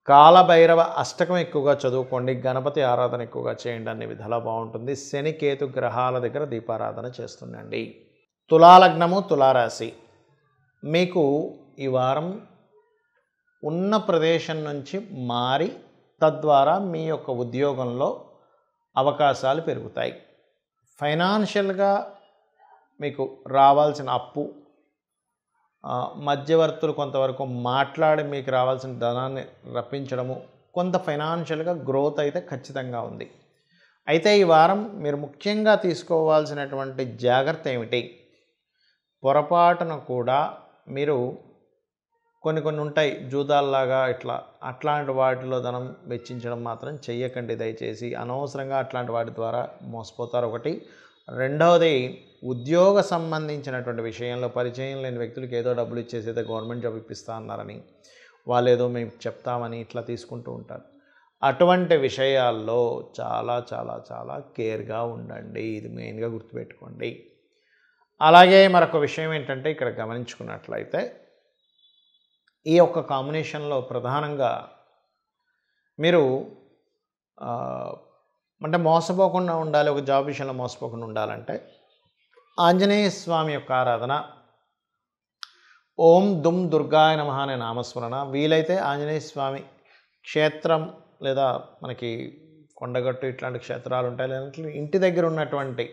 కాలభైరవ అష్టకం ఎక్కువగా చదువుకోండి, గణపతి ఆరాధన ఎక్కువగా చేయండి, అన్ని విధాలా బాగుంటుంది. శని కేతు గ్రహాల దగ్గర దీపారాధన చేస్తుండండి. తులాలగ్నము తులారాశి, మీకు ఈ వారం ఉన్న ప్రదేశం నుంచి మారి తద్వారా మీ యొక్క ఉద్యోగంలో అవకాశాలు పెరుగుతాయి. ఫైనాన్షియల్గా మీకు రావాల్సిన అప్పు, మధ్యవర్తులు కొంతవరకు మాట్లాడి మీకు రావాల్సిన ధనాన్ని రప్పించడము, కొంత ఫైనాన్షియల్గా గ్రోత్ అయితే ఖచ్చితంగా ఉంది. అయితే ఈ వారం మీరు ముఖ్యంగా తీసుకోవాల్సినటువంటి జాగ్రత్త ఏమిటి? పొరపాటున కూడా మీరు కొన్ని ఉంటాయి జూదాల్లాగా అట్లాంటి వాటిలో ధనం వెచ్చించడం మాత్రం చెయ్యకండి దయచేసి. అనవసరంగా అట్లాంటి వాటి ద్వారా మోసపోతారు ఒకటి. రెండవది, ఉద్యోగ సంబంధించినటువంటి విషయంలో పరిచయం లేని వ్యక్తులకి ఏదో డబ్బులు ఇచ్చేసి ఏదో గవర్నమెంట్ జాబ్ ఇప్పిస్తా అన్నారని వాళ్ళు ఏదో మేము చెప్తామని ఇట్లా తీసుకుంటూ ఉంటారు. అటువంటి విషయాల్లో చాలా చాలా చాలా కేర్గా ఉండండి. ఇది మెయిన్గా గుర్తుపెట్టుకోండి. అలాగే మరొక విషయం ఏంటంటే ఇక్కడ గమనించుకున్నట్లయితే ఈ యొక్క కాంబినేషన్లో ప్రధానంగా మీరు అంటే మోసపోకుండా ఉండాలి, ఒక జాబ్ విషయంలో మోసపోకుండా ఉండాలంటే ఆంజనేయ స్వామి యొక్క ఆరాధన, ఓం దుమ్ దుర్గాయ నమః అనే నామస్మరణ, వీలైతే ఆంజనేయ స్వామి క్షేత్రం లేదా మనకి కొండగట్టు ఇట్లాంటి క్షేత్రాలు ఉంటాయి, లేదంటే ఇంటి దగ్గర ఉన్నటువంటి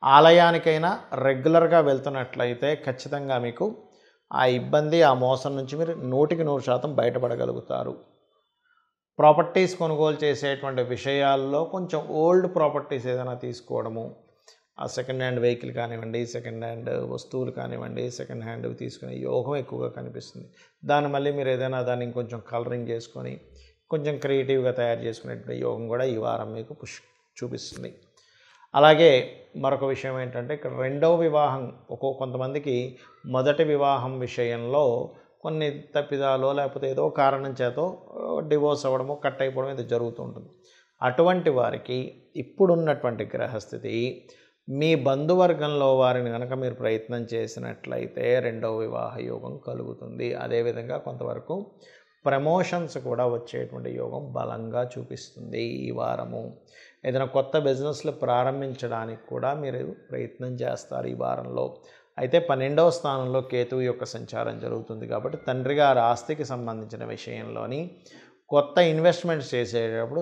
ఆలయానికైనా రెగ్యులర్గా వెళ్తున్నట్లయితే ఖచ్చితంగా మీకు ఆ ఇబ్బంది, ఆ మోసం నుంచి మీరు 100% బయటపడగలుగుతారు. ప్రాపర్టీస్ కొనుగోలు చేసేటువంటి విషయాల్లో కొంచెం ఓల్డ్ ప్రాపర్టీస్ ఏదైనా తీసుకోవడము, ఆ సెకండ్ హ్యాండ్ వెహికల్ కానివ్వండి, సెకండ్ హ్యాండ్ వస్తువులు కానివ్వండి, సెకండ్ హ్యాండ్ తీసుకునే యోగం ఎక్కువగా కనిపిస్తుంది. దాన్ని మళ్ళీ మీరు ఏదైనా దాన్ని ఇంకొంచెం కలరింగ్ చేసుకొని కొంచెం క్రియేటివ్గా తయారు చేసుకునేటువంటి యోగం కూడా ఈ వారం మీకు చూపిస్తుంది. అలాగే మరొక విషయం ఏంటంటే ఇక్కడ రెండవ వివాహం, కొంతమందికి మొదటి వివాహం విషయంలో కొన్ని తప్పిదాలో లేకపోతే ఏదో కారణం చేతో డివోర్స్ అవ్వడము, కట్ అయిపోవడం ఇది జరుగుతూ ఉంటుంది. అటువంటి వారికి ఇప్పుడున్నటువంటి గ్రహస్థితి మీ బంధువర్గంలో వారిని కనుక మీరు ప్రయత్నం చేసినట్లయితే రెండవ వివాహ యోగం కలుగుతుంది. అదేవిధంగా కొంతవరకు ప్రమోషన్స్ కూడా వచ్చేటువంటి యోగం బలంగా చూపిస్తుంది ఈ వారము. ఏదైనా కొత్త బిజినెస్లు ప్రారంభించడానికి కూడా మీరు ప్రయత్నం చేస్తారు ఈ వారంలో. అయితే 12వ స్థానంలో కేతువు యొక్క సంచారం జరుగుతుంది కాబట్టి తండ్రి గారి ఆస్తికి సంబంధించిన విషయంలోని కొత్త ఇన్వెస్ట్మెంట్స్ చేసేటప్పుడు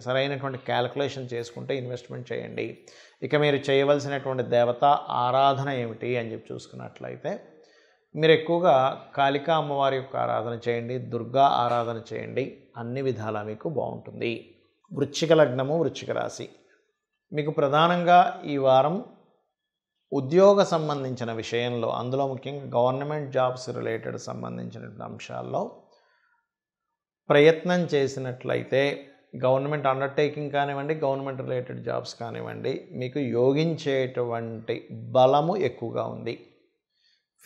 సరైనటువంటి క్యాలిక్యులేషన్ చేసుకుంటే ఇన్వెస్ట్మెంట్ చేయండి. ఇక మీరు చేయవలసినటువంటి దేవతా ఆరాధన ఏమిటి అని చెప్పి చూసుకున్నట్లయితే మీరు ఎక్కువగా కాళికా అమ్మవారి యొక్క ఆరాధన చేయండి, దుర్గా ఆరాధన చేయండి, అన్ని విధాలా మీకు బాగుంటుంది. వృశ్చిక లగ్నము వృశ్చిక రాశి, మీకు ప్రధానంగా ఈ వారం ఉద్యోగ సంబంధించిన విషయంలో, అందులో ముఖ్యంగా గవర్నమెంట్ జాబ్స్ రిలేటెడ్ సంబంధించిన అంశాల్లో ప్రయత్నం చేసినట్లయితే గవర్నమెంట్ అండర్టేకింగ్ కానివ్వండి, గవర్నమెంట్ రిలేటెడ్ జాబ్స్ కానివ్వండి, మీకు యోగించేటువంటి బలము ఎక్కువగా ఉంది.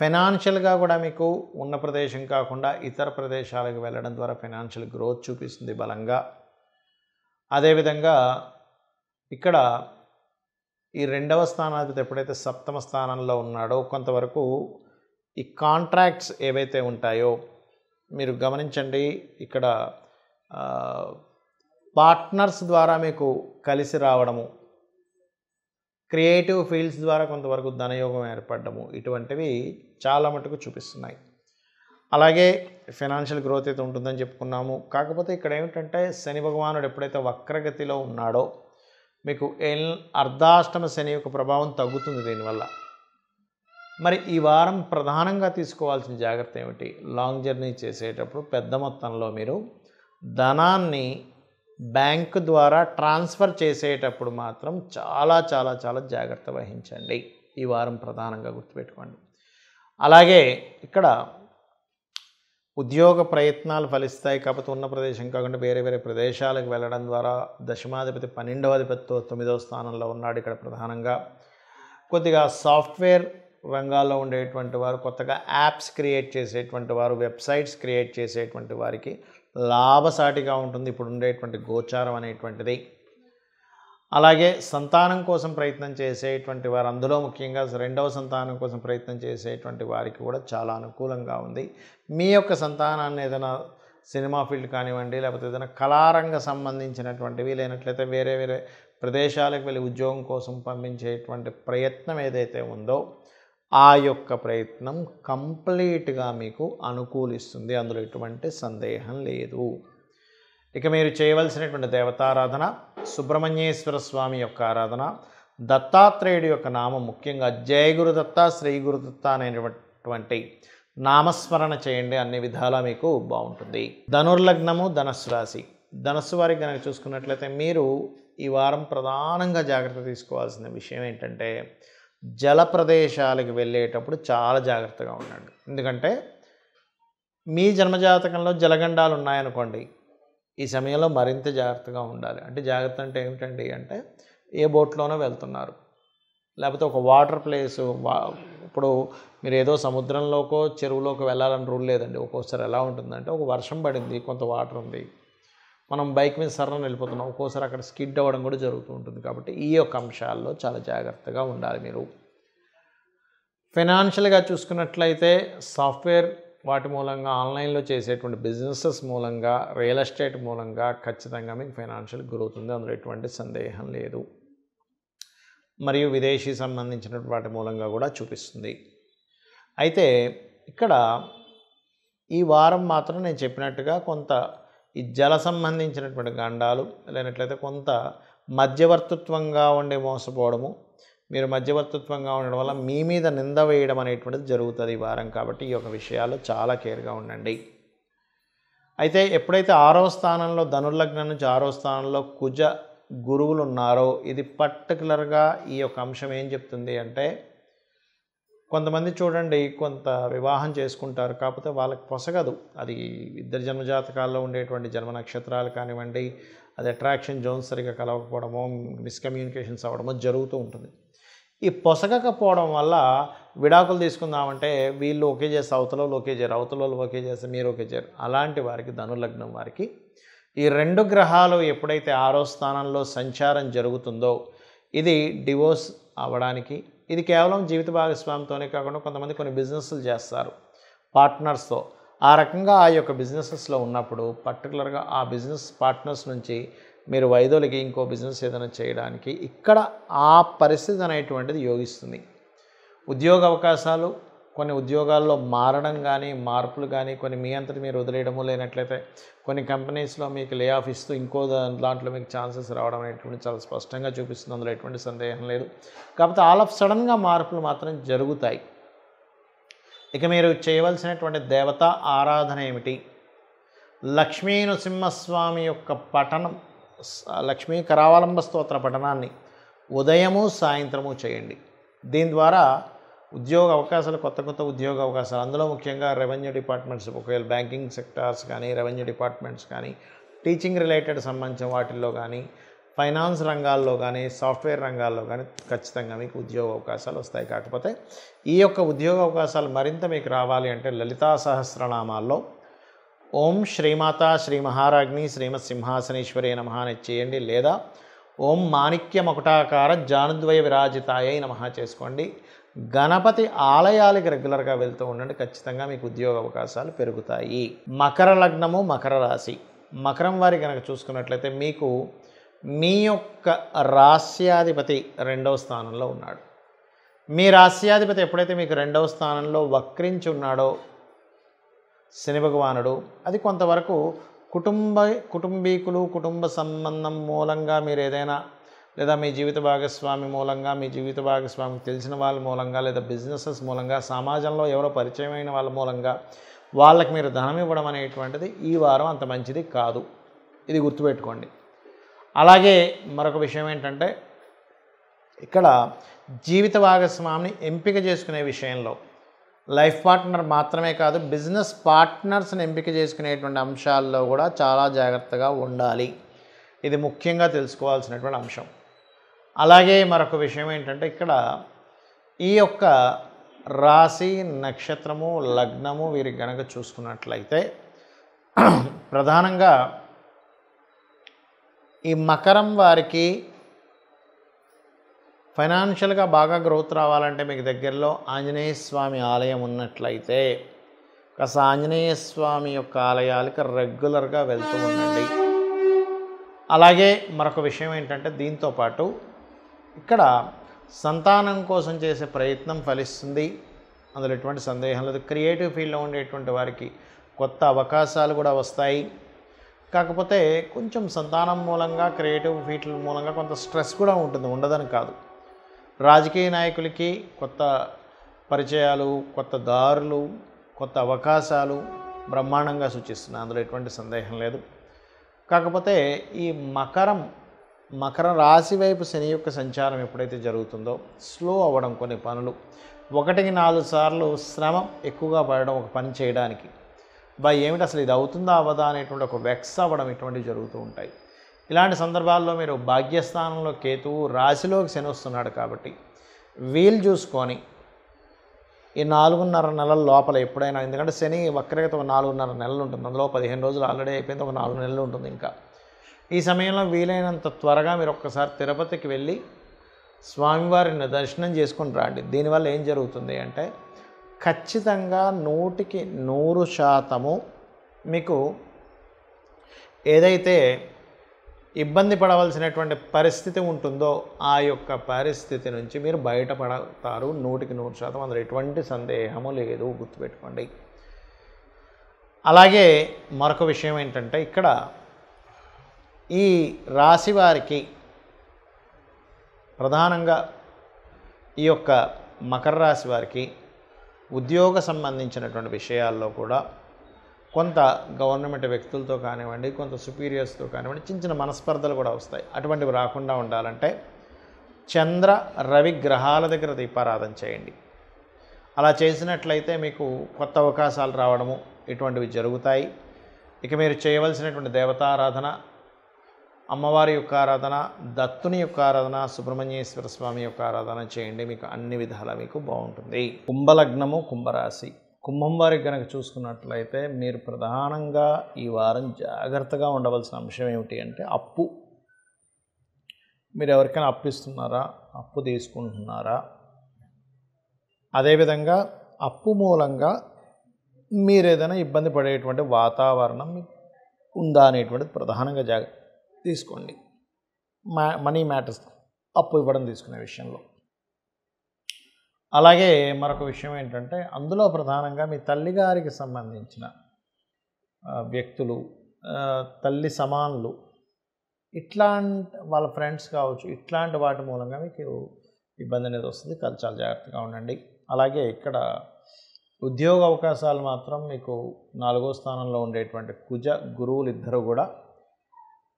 ఫైనాన్షియల్గా కూడా మీకు ఉన్న ప్రదేశం కాకుండా ఇతర ప్రదేశాలకు వెళ్ళడం ద్వారా ఫైనాన్షియల్ గ్రోత్ చూపిస్తుంది బలంగా. అదేవిధంగా ఇక్కడ ఈ రెండవ స్థానాధిపతి ఎప్పుడైతే సప్తమ స్థానంలో ఉన్నాడో కొంతవరకు ఈ కాంట్రాక్ట్స్ ఏవైతే ఉంటాయో మీరు గమనించండి, ఇక్కడ పార్ట్నర్స్ ద్వారా మీకు కలిసి రావడము, క్రియేటివ్ ఫీల్డ్స్ ద్వారా కొంతవరకు ధనయోగం ఏర్పడము, ఇటువంటివి చాలా మటుకు చూపిస్తున్నాయి. అలాగే ఫైనాన్షియల్ గ్రోత్ అయితే ఉంటుందని చెప్పుకున్నాము. కాకపోతే ఇక్కడ ఏమిటంటే శని భగవానుడు ఎప్పుడైతే వక్రగతిలో ఉన్నాడో మీకు అర్ధాష్టమ శని యొక్క ప్రభావం తగ్గుతుంది దీనివల్ల. మరి ఈ వారం ప్రధానంగా తీసుకోవాల్సిన జాగ్రత్త ఏమిటి? లాంగ్ జర్నీ చేసేటప్పుడు పెద్ద మొత్తంలో మీరు ధనాన్ని బ్యాంకు ద్వారా ట్రాన్స్ఫర్ చేసేటప్పుడు మాత్రం చాలా చాలా చాలా జాగ్రత్త వహించండి. ఈ వారం ప్రధానంగా గుర్తుపెట్టుకోండి. అలాగే ఇక్కడ ఉద్యోగ ప్రయత్నాలు ఫలిస్తాయి. కాకపోతే ఉన్న ప్రదేశం కాకుండా వేరే వేరే ప్రదేశాలకు వెళ్ళడం ద్వారా దశమాధిపతి 12వ అధిపతితో 9వ స్థానంలో ఉన్నాడు. ఇక్కడ ప్రధానంగా కొద్దిగా సాఫ్ట్వేర్ రంగాల్లో ఉండేటువంటి వారు, కొత్తగా యాప్స్ క్రియేట్ చేసేటువంటి వారు, వెబ్సైట్స్ క్రియేట్ చేసేటువంటి వారికి లాభసాటిగా ఉంటుంది ఇప్పుడు ఉండేటువంటి గోచారం అనేటువంటిది. అలాగే సంతానం కోసం ప్రయత్నం చేసేటువంటి వారు, అందులో ముఖ్యంగా రెండవ సంతానం కోసం ప్రయత్నం చేసేటువంటి వారికి కూడా చాలా అనుకూలంగా ఉంది. మీ యొక్క సంతానాన్ని ఏదైనా సినిమా ఫీల్డ్ కానివ్వండి, లేకపోతే ఏదైనా కళారంగ సంబంధించినటువంటివి, లేనట్లయితే వేరే వేరే ప్రదేశాలకు వెళ్ళి ఉద్యోగం కోసం పంపించేటువంటి ప్రయత్నం ఏదైతే ఉందో ఆ యొక్క ప్రయత్నం కంప్లీట్గా మీకు అనుకూలిస్తుంది, అందులో ఎటువంటి సందేహం లేదు. ఇక మీరు చేయవలసినటువంటి దేవతారాధన సుబ్రహ్మణ్యేశ్వర స్వామి యొక్క ఆరాధన, దత్తాత్రేయుడి యొక్క నామం, ముఖ్యంగా జయ గురుదత్త శ్రీ గురుదత్త అనేటువంటి నామస్మరణ చేయండి. అన్ని విధాలా మీకు బాగుంటుంది. ధనుర్లగ్నము ధనస్సు రాశి. ధనస్సు వారికి కనుక చూసుకున్నట్లయితే మీరు ఈ వారం ప్రధానంగా జాగ్రత్త తీసుకోవాల్సిన విషయం ఏంటంటే జల ప్రదేశాలకు వెళ్ళేటప్పుడు చాలా జాగ్రత్తగా ఉండండి. ఎందుకంటే మీ జన్మజాతకంలో జలగండాలు ఉన్నాయనుకోండి, ఈ సమయంలో మరింత జాగ్రత్తగా ఉండాలి. అంటే జాగ్రత్త అంటే ఏమిటండి అంటే ఏ బోట్లోనో వెళ్తున్నారు, లేకపోతే ఒక వాటర్ ప్లేసు, ఇప్పుడు మీరు ఏదో సముద్రంలోకో చెరువులోకి వెళ్ళాలని రూల్ లేదండి. ఒక్కోసారి ఎలా ఉంటుందంటే ఒక వర్షం పడింది, కొంత వాటర్ ఉంది, మనం బైక్ మీద సర్రని వెళ్ళిపోతున్నాం, ఒక్కోసారి అక్కడ స్కిడ్ అవ్వడం కూడా జరుగుతూ ఉంటుంది. కాబట్టి ఈ యొక్క అంశాల్లో చాలా జాగ్రత్తగా ఉండాలి. మీరు ఫైనాన్షియల్గా చూసుకున్నట్లయితే సాఫ్ట్వేర్ వాటి మూలంగా, ఆన్లైన్లో చేసేటువంటి బిజినెసెస్ మూలంగా, రియల్ ఎస్టేట్ మూలంగా ఖచ్చితంగా మీకు ఫైనాన్షియల్ గ్రోత్ ఉంది, అందులో ఎటువంటి సందేహం లేదు. మరియు విదేశీ సంబంధించిన వాటి మూలంగా కూడా చూపిస్తుంది. అయితే ఇక్కడ ఈ వారం మాత్రం నేను చెప్పినట్టుగా కొంత ఈ జల సంబంధించినటువంటి గండాలు, లేనట్లయితే కొంత మధ్యవర్తిత్వంగా ఉండే మోసపోవడము, మీరు మధ్యవర్తిత్వంగా ఉండడం వల్ల మీ మీద నింద వేయడం అనేటువంటిది జరుగుతుంది ఈ వారం. కాబట్టి ఈ యొక్క విషయాల్లో చాలా కేర్గా ఉండండి. అయితే ఎప్పుడైతే 6వ స్థానంలో ధనుర్లగ్నం నుంచి 6వ స్థానంలో కుజ గురువులు ఉన్నారో, ఇది పర్టికులర్గా ఈ యొక్క అంశం ఏం చెప్తుంది అంటే కొంతమంది చూడండి కొంత వివాహం చేసుకుంటారు, కాకపోతే వాళ్ళకి పొసగదు. అది ఇద్దరు జన్మజాతకాల్లో ఉండేటువంటి జన్మ నక్షత్రాలు కానివ్వండి, అది అట్రాక్షన్ జోన్స్ సరిగ్గా కలవకపోవడమో, మిస్కమ్యూనికేషన్స్ అవ్వడమో జరుగుతూ ఉంటుంది. ఈ పొసగకపోవడం వల్ల విడాకులు తీసుకుందామంటే వీళ్ళు ఓకే చేస్తే అవతల ఓకే చేయరు, అవతల ఓకే చేస్తే మీరు ఓకే చేయరు. అలాంటి వారికి ధనుర్లగ్నం వారికి ఈ 2 గ్రహాలు ఎప్పుడైతే 6వ స్థానంలో సంచారం జరుగుతుందో ఇది డివోర్స్ అవ్వడానికి, ఇది కేవలం జీవిత భాగస్వామితోనే కాకుండా కొంతమంది కొన్ని బిజినెస్లు చేస్తారు పార్ట్నర్స్తో. ఆ రకంగా ఆ యొక్క బిజినెసెస్లో ఉన్నప్పుడు పర్టికులర్గా ఆ బిజినెస్ పార్ట్నర్స్ నుంచి మీరు వైదొలిగి ఇంకో బిజినెస్ ఏదైనా చేయడానికి ఇక్కడ ఆ పరిస్థితి అనేటువంటిది యోగిస్తుంది. ఉద్యోగ అవకాశాలు, కొన్ని ఉద్యోగాల్లో మారడం కానీ, మార్పులు కానీ, కొన్ని మీ అంతటి మీరు వదిలేయడము, లేనట్లయితే కొన్ని కంపెనీస్లో మీకు లే ఆఫ్ ఇస్తూ ఇంకో దాంట్లో మీకు ఛాన్సెస్ రావడం అనేటువంటి చాలా స్పష్టంగా చూపిస్తుంది, అందులో ఎటువంటి సందేహం లేదు. కాకపోతే ఆల్ ఆఫ్ సడన్గా మార్పులు మాత్రం జరుగుతాయి. ఇక మీరు చేయవలసినటువంటి దేవత ఆరాధన ఏమిటి? లక్ష్మీ నృసింహస్వామి యొక్క పఠనం, లక్ష్మీ కరావలంబ స్తోత్ర పఠనాన్ని ఉదయము సాయంత్రము చేయండి. దీని ద్వారా ఉద్యోగ అవకాశాలు, కొత్త కొత్త ఉద్యోగ అవకాశాలు, అందులో ముఖ్యంగా రెవెన్యూ డిపార్ట్మెంట్స్, ఒకవేళ బ్యాంకింగ్ సెక్టార్స్ కానీ, రెవెన్యూ డిపార్ట్మెంట్స్ కానీ, టీచింగ్ రిలేటెడ్ సంబంధించిన వాటిల్లో కానీ, ఫైనాన్స్ రంగాల్లో కానీ, సాఫ్ట్వేర్ రంగాల్లో కానీ ఖచ్చితంగా మీకు ఉద్యోగ అవకాశాలు వస్తాయి. కాకపోతే ఈ యొక్క ఉద్యోగ అవకాశాలు మరింత మీకు రావాలి అంటే లలితా సహస్రనామాల్లో ఓం శ్రీమాత శ్రీ మహారాజ్ని శ్రీమత్ సింహాసనేశ్వరి నమః అని చేయండి, లేదా ఓం మాణిక్య మకుటాకార జానుద్వయ విరాజితాయై నమః చేసుకోండి. గణపతి ఆలయాలకి రెగ్యులర్గా వెళ్తూ ఉండండి, ఖచ్చితంగా మీకు ఉద్యోగ అవకాశాలు పెరుగుతాయి. మకర లగ్నము మకర రాశి. మకరం వారి కనుక చూసుకున్నట్లయితే మీకు మీ యొక్క రాస్యాధిపతి 2వ స్థానంలో ఉన్నాడు. మీ రాస్యాధిపతి ఎప్పుడైతే మీకు 2వ స్థానంలో వక్రించి ఉన్నాడో శని భగవానుడు, అది కొంతవరకు కుటుంబీకులు, కుటుంబ సంబంధం మూలంగా మీరు ఏదైనా, లేదా మీ జీవిత భాగస్వామి మూలంగా, మీ జీవిత భాగస్వామికి తెలిసిన వాళ్ళ మూలంగా, లేదా బిజినెసెస్ మూలంగా, సమాజంలో ఎవరో పరిచయమైన వాళ్ళ మూలంగా వాళ్ళకి మీరు ధనం ఇవ్వడం అనేటువంటిది ఈ వారం అంత మంచిది కాదు. ఇది గుర్తుపెట్టుకోండి. అలాగే మరొక విషయం ఏంటంటే, ఇక్కడ జీవిత భాగస్వామిని ఎంపిక చేసుకునే విషయంలో లైఫ్ పార్ట్నర్ మాత్రమే కాదు, బిజినెస్ పార్ట్నర్స్ని ఎంపిక చేసుకునేటువంటి అంశాల్లో కూడా చాలా జాగ్రత్తగా ఉండాలి. ఇది ముఖ్యంగా తెలుసుకోవాల్సినటువంటి అంశం. అలాగే మరొక విషయం ఏంటంటే, ఇక్కడ ఈ యొక్క రాశి, నక్షత్రము, లగ్నము వీరికి గనక చూసుకున్నట్లయితే ప్రధానంగా ఈ మకరం వారికి ఫైనాన్షియల్గా బాగా గ్రోత్ రావాలంటే మీకు దగ్గరలో ఆంజనేయ స్వామి ఆలయం ఉన్నట్లయితే కాస్త ఆంజనేయ స్వామి యొక్క ఆలయాలకు రెగ్యులర్గా వెళ్తూ ఉండండి. అలాగే మరొక విషయం ఏంటంటే, దీంతోపాటు ఇక్కడ సంతానం కోసం చేసే ప్రయత్నం ఫలిస్తుంది, అందులో ఎటువంటి సందేహం లేదు. క్రియేటివ్ ఫీల్డ్లో ఉండేటువంటి వారికి కొత్త అవకాశాలు కూడా వస్తాయి. కాకపోతే కొంచెం సంతానం మూలంగా, క్రియేటివ్ ఫీల్డ్ మూలంగా కొంత స్ట్రెస్ కూడా ఉంటుంది, ఉండదని కాదు. రాజకీయ నాయకులకి కొత్త పరిచయాలు, కొత్త దారులు, కొత్త అవకాశాలు బ్రహ్మాండంగా సూచిస్తున్నాయి, అందులో ఎటువంటి సందేహం లేదు. కాకపోతే ఈ మకర రాశి వైపు శని యొక్క సంచారం ఎప్పుడైతే జరుగుతుందో స్లో అవ్వడం, కొన్ని పనులు 1-4 సార్లు శ్రమ ఎక్కువగా పడడం ఒక పని చేయడానికి, ఏమిటి అసలు ఇది అవుతుందా అవ్వదా అనేటువంటి ఒక వెక్స్ అవ్వడం, ఇటువంటివి జరుగుతూ ఉంటాయి. ఇలాంటి సందర్భాల్లో మీరు భాగ్యస్థానంలో కేతువు, రాశిలోకి శని వస్తున్నాడు కాబట్టి వీలు చూసుకొని ఈ 4.5 నెలల లోపల ఎప్పుడైనా, ఎందుకంటే శని వక్రగత ఒక 4.5 నెలలు ఉంటుంది, అందులో 15 రోజులు ఆల్రెడీ అయిపోయింది, ఒక 4 నెలలు ఉంటుంది ఇంకా. ఈ సమయంలో వీలైనంత త్వరగా మీరు ఒక్కసారి తిరుపతికి వెళ్ళి స్వామివారిని దర్శనం చేసుకొని రండి. దీనివల్ల ఏం జరుగుతుంది అంటే, ఖచ్చితంగా 100% మీకు ఏదైతే ఇబ్బంది పడవలసినటువంటి పరిస్థితి ఉంటుందో ఆ యొక్క పరిస్థితి నుంచి మీరు బయటపడతారు 100%. అందులో ఎటువంటి సందేహము లేదు, గుర్తుపెట్టుకోండి. అలాగే మరొక విషయం ఏంటంటే, ఇక్కడ ఈ రాశి వారికి ప్రధానంగా ఈ యొక్క మకర రాశి వారికి ఉద్యోగ సంబంధించినటువంటి విషయాల్లో కూడా కొంత గవర్నమెంట్ వ్యక్తులతో కానివ్వండి, కొంత సుపీరియర్స్తో కానివ్వండి, చిన్న చిన్న మనస్పర్ధలు కూడా వస్తాయి. అటువంటివి రాకుండా ఉండాలంటే చంద్ర రవి గ్రహాల దగ్గర దీపారాధన చేయండి. అలా చేసినట్లయితే మీకు కొత్త అవకాశాలు రావడము ఇటువంటివి జరుగుతాయి. ఇక మీరు చేయవలసినటువంటి దేవతారాధన, అమ్మవారి యొక్క ఆరాధన, దత్తుని యొక్క ఆరాధన, సుబ్రహ్మణ్యేశ్వర స్వామి యొక్క ఆరాధన చేయండి. మీకు అన్ని విధాలా మీకు బాగుంటుంది. కుంభలగ్నము, కుంభరాశి, కుంభం వారికి కనుక చూసుకున్నట్లయితే మీరు ప్రధానంగా ఈ వారం జాగ్రత్తగా ఉండవలసిన అంశం ఏమిటి అంటే, అప్పు. మీరు ఎవరికైనా అప్పు ఇస్తున్నారా, అప్పు తీసుకుంటున్నారా, అదేవిధంగా అప్పు మూలంగా మీరు ఏదైనా ఇబ్బంది పడేటువంటి వాతావరణం ఉందా అనేటువంటిది ప్రధానంగా జాగ్రత్త తీసుకోండి. మనీ మ్యాటర్స్, అప్పు ఇవ్వడం తీసుకునే విషయంలో. అలాగే మరొక విషయం ఏంటంటే, అందులో ప్రధానంగా మీ తల్లిగారికి సంబంధించిన వ్యక్తులు, తల్లి సమానులు, ఇట్లాంటి వాళ్ళ ఫ్రెండ్స్ కావచ్చు, ఇట్లాంటి వాటి మూలంగా మీకు ఇబ్బంది అనేది వస్తుంది. చాలా జాగ్రత్తగా ఉండండి. అలాగే ఇక్కడ ఉద్యోగ అవకాశాలు మాత్రం మీకు 4వ స్థానంలో ఉండేటువంటి కుజ గురువులు ఇద్దరు కూడా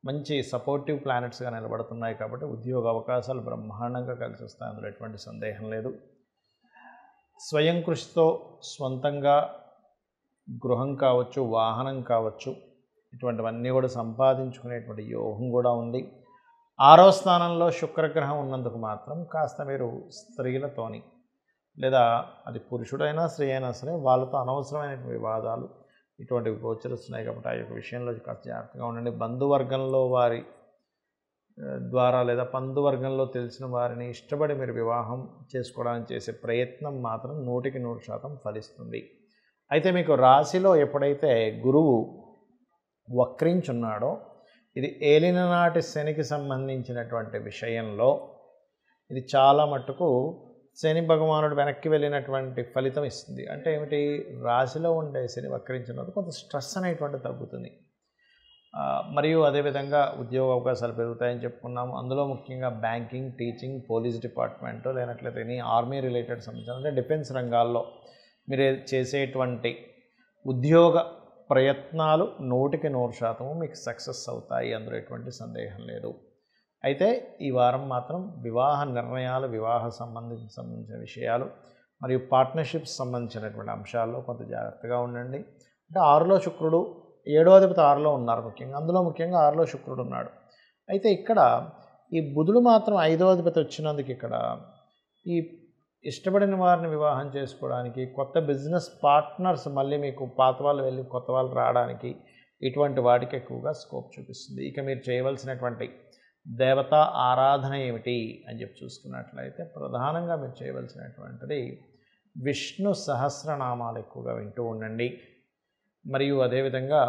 మంచి సపోర్టివ్ ప్లానెట్స్గా నిలబడుతున్నాయి కాబట్టి ఉద్యోగ అవకాశాలు బ్రహ్మాండంగా కలిసి వస్తాయి, అందులో ఎటువంటి సందేహం లేదు. స్వయం కృషితో స్వంతంగా గృహం కావచ్చు, వాహనం కావచ్చు, ఇటువంటివన్నీ కూడా సంపాదించుకునేటువంటి యోగం కూడా ఉంది. 6వ స్థానంలో శుక్రగ్రహం ఉన్నందుకు మాత్రం కాస్త మీరు స్త్రీలతోని, లేదా అది పురుషుడైనా స్త్రీ అయినా సరే, వాళ్ళతో అనవసరమైన వివాదాలు ఇటువంటివి గోచరిస్తున్నాయి కాబట్టి ఆ యొక్క విషయంలో కాస్త జాగ్రత్తగా ఉండండి. బంధువర్గంలో వారి ద్వారా లేదా బంధువర్గంలో తెలిసిన వారిని ఇష్టపడి మీరు వివాహం చేసుకోవడానికి చేసే ప్రయత్నం మాత్రం 100% ఫలిస్తుంది. అయితే మీకు రాశిలో ఎప్పుడైతే గురువు వక్రించున్నాడో ఇది ఏలిననాటి శనికి సంబంధించినటువంటి విషయంలో ఇది చాలా మట్టుకు శని భగవానుడు వెనక్కి వెళ్ళినటువంటి ఫలితం ఇస్తుంది. అంటే ఏమిటి, రాశిలో ఉండే శని వక్రించినప్పుడు కొంత స్ట్రెస్ అనేటువంటి తగ్గుతుంది. మరియు అదేవిధంగా ఉద్యోగ అవకాశాలు పెరుగుతాయని చెప్పుకున్నాము. అందులో ముఖ్యంగా బ్యాంకింగ్, టీచింగ్, పోలీస్ డిపార్ట్మెంటు, లేనట్లయితే ఎనీ ఆర్మీ రిలేటెడ్ సంబంధించిన అంటే డిఫెన్స్ రంగాల్లో మీరు చేసేటువంటి ఉద్యోగ ప్రయత్నాలు 100% మీకు సక్సెస్ అవుతాయి, అందులో ఎటువంటి సందేహం లేదు. అయితే ఈ వారం మాత్రం వివాహ నిర్ణయాలు, వివాహ సంబంధించిన విషయాలు మరియు పార్ట్నర్షిప్స్ సంబంధించినటువంటి అంశాల్లో కొంత జాగ్రత్తగా ఉండండి. అంటే 6లో శుక్రుడు, 7వ అధిపతి 6లో ఉన్నారు ముఖ్యంగా, అందులో ముఖ్యంగా 6లో శుక్రుడు ఉన్నాడు. అయితే ఇక్కడ ఈ బుధుడు మాత్రం 5వ అధిపతి వచ్చినందుకు ఇక్కడ ఈ ఇష్టపడిన వారిని వివాహం చేసుకోవడానికి, కొత్త బిజినెస్ పార్ట్నర్స్ మళ్ళీ మీకు పాత వాళ్ళు వెళ్ళి కొత్త వాళ్ళు రావడానికి, ఇటువంటి వాటికి ఎక్కువగా స్కోప్ చూపిస్తుంది. ఇక మీరు చేయవలసినటువంటి దేవతా ఆరాధన ఏమిటి అని చెప్పి చూసుకున్నట్లయితే ప్రధానంగా మీరు చేయవలసినటువంటిది విష్ణు సహస్రనామాలు ఎక్కువగా వింటూ ఉండండి. మరియు అదేవిధంగా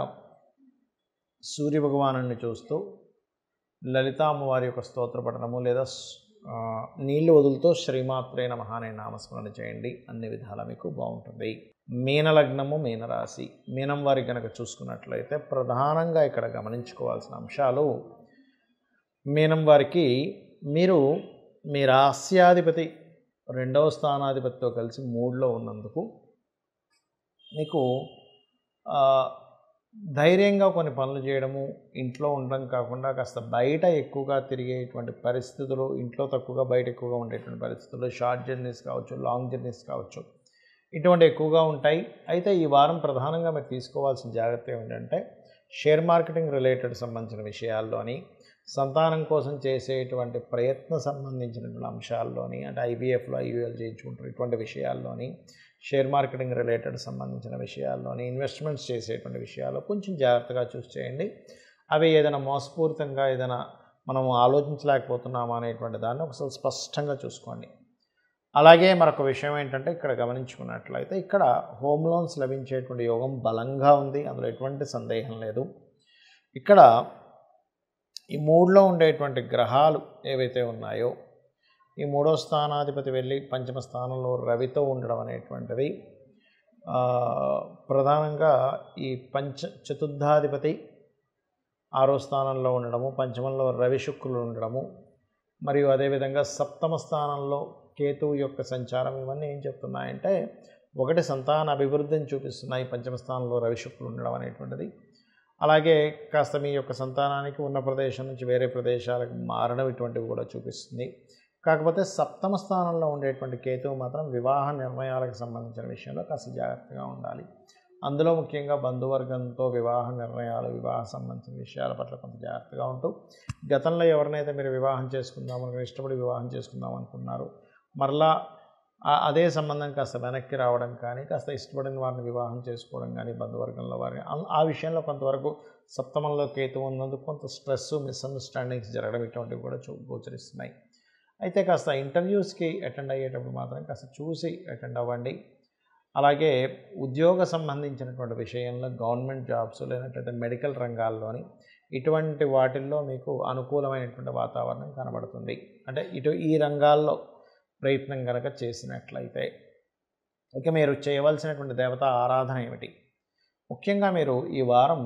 సూర్య భగవానుని చూస్తూ లలితా అమ్మవారి యొక్క స్తోత్ర పఠనము లేదా నీళ్లు వదులుతో శ్రీమాత్రే నమః అనే నామస్మరణ చేయండి. అన్ని విధాలా మీకు బాగుంటుంది. మీనలగ్నము, మీనరాశి, మీనం వారి కనుక చూసుకున్నట్లయితే ప్రధానంగా ఇక్కడ గమనించుకోవాల్సిన అంశాలు, మీనం వారికి మీరు మీ రాస్యాధిపతి 2వ స్థానాధిపతితో కలిసి 3లో ఉన్నందుకు మీకు ధైర్యంగా కొన్ని పనులు చేయడము, ఇంట్లో ఉండడం కాకుండా కాస్త బయట ఎక్కువగా తిరిగేటువంటి పరిస్థితులు, ఇంట్లో తక్కువగా బయట ఎక్కువగా ఉండేటువంటి పరిస్థితులు, షార్ట్ జర్నీస్ కావచ్చు, లాంగ్ జర్నీస్ కావచ్చు, ఇటువంటి ఎక్కువగా ఉంటాయి. అయితే ఈ వారం ప్రధానంగా మీరు తీసుకోవాల్సిన జాగ్రత్త ఏమిటంటే షేర్ మార్కెటింగ్ రిలేటెడ్ సంబంధించిన విషయాల్లోని, సంతానం కోసం చేసేటువంటి ప్రయత్న సంబంధించినటువంటి అంశాల్లోని, అంటే ఐవీఎఫ్లో ఐవీఎల్ చేయించుకుంటారు, ఇటువంటి విషయాల్లోని, షేర్ మార్కెటింగ్ రిలేటెడ్ సంబంధించిన విషయాల్లోని, ఇన్వెస్ట్మెంట్స్ చేసేటువంటి విషయాల్లో కొంచెం జాగ్రత్తగా చూసి చేయండి. అవి ఏదైనా మోసపూరితంగా ఏదైనా మనము ఆలోచించలేకపోతున్నామా అనేటువంటి దాన్ని ఒకసారి స్పష్టంగా చూసుకోండి. అలాగే మరొక విషయం ఏంటంటే ఇక్కడ గమనించుకున్నట్లయితే ఇక్కడ హోమ్ లోన్స్ లభించేటువంటి యోగం బలంగా ఉంది, అందులో ఎటువంటి సందేహం లేదు. ఇక్కడ ఈ 3లో ఉండేటువంటి గ్రహాలు ఏవైతే ఉన్నాయో, ఈ 3వ స్థానాధిపతి వెళ్ళి 5మ స్థానంలో రవితో ఉండడం అనేటువంటిది ప్రధానంగా ఈ చతుర్థాధిపతి 6వ స్థానంలో ఉండడము, 5మంలో రవి శుక్రులు ఉండడము, మరియు అదేవిధంగా 7మ స్థానంలో కేతువు యొక్క సంచారం, ఇవన్నీ ఏం చెప్తున్నాయంటే ఒకటి సంతాన అభివృద్ధిని చూపిస్తున్నాయి 5మ స్థానంలో రవి శుక్రులు ఉండడం అనేటువంటిది. అలాగే కాస్త మీ యొక్క సంతానానికి ఉన్న ప్రదేశం నుంచి వేరే ప్రదేశాలకు మారడం, ఇటువంటివి కూడా చూపిస్తుంది. కాకపోతే 7మ స్థానంలో ఉండేటువంటి కేతువు మాత్రం వివాహ నిర్ణయాలకు సంబంధించిన విషయంలో కాస్త జాగ్రత్తగా ఉండాలి. అందులో ముఖ్యంగా బంధువర్గంతో వివాహ నిర్ణయాలు, వివాహ సంబంధించిన విషయాల పట్ల కొంత జాగ్రత్తగా ఉంటూ, గతంలో ఎవరినైతే మీరు వివాహం చేసుకుందామని ఇష్టపడి వివాహం చేసుకుందాం అనుకున్నారు, మరలా అదే సంబంధం కాస్త వెనక్కి రావడం కానీ, కాస్త ఇష్టపడిన వారిని వివాహం చేసుకోవడం కానీ, బంధువర్గంలో వారిని ఆ విషయంలో కొంతవరకు 7మంలో కేతువు ఉన్నందుకు కొంత స్ట్రెస్, మిస్అండర్స్టాండింగ్స్ జరగడం, ఇటువంటివి కూడా గోచరిస్తున్నాయి. అయితే కాస్త ఇంటర్వ్యూస్కి అటెండ్ అయ్యేటప్పుడు మాత్రం కాస్త చూసి అటెండ్ అవ్వండి. అలాగే ఉద్యోగ సంబంధించినటువంటి విషయంలో గవర్నమెంట్ జాబ్స్, లేనట్లయితే మెడికల్ రంగాల్లోని ఇటువంటి వాటిల్లో మీకు అనుకూలమైనటువంటి వాతావరణం కనబడుతుంది. అంటే ఈ రంగాల్లో ప్రయత్నం కనుక చేసినట్లయితే. ఇక మీరు చేయవలసినటువంటి దేవతా ఆరాధన ఏమిటి? ముఖ్యంగా మీరు ఈ వారం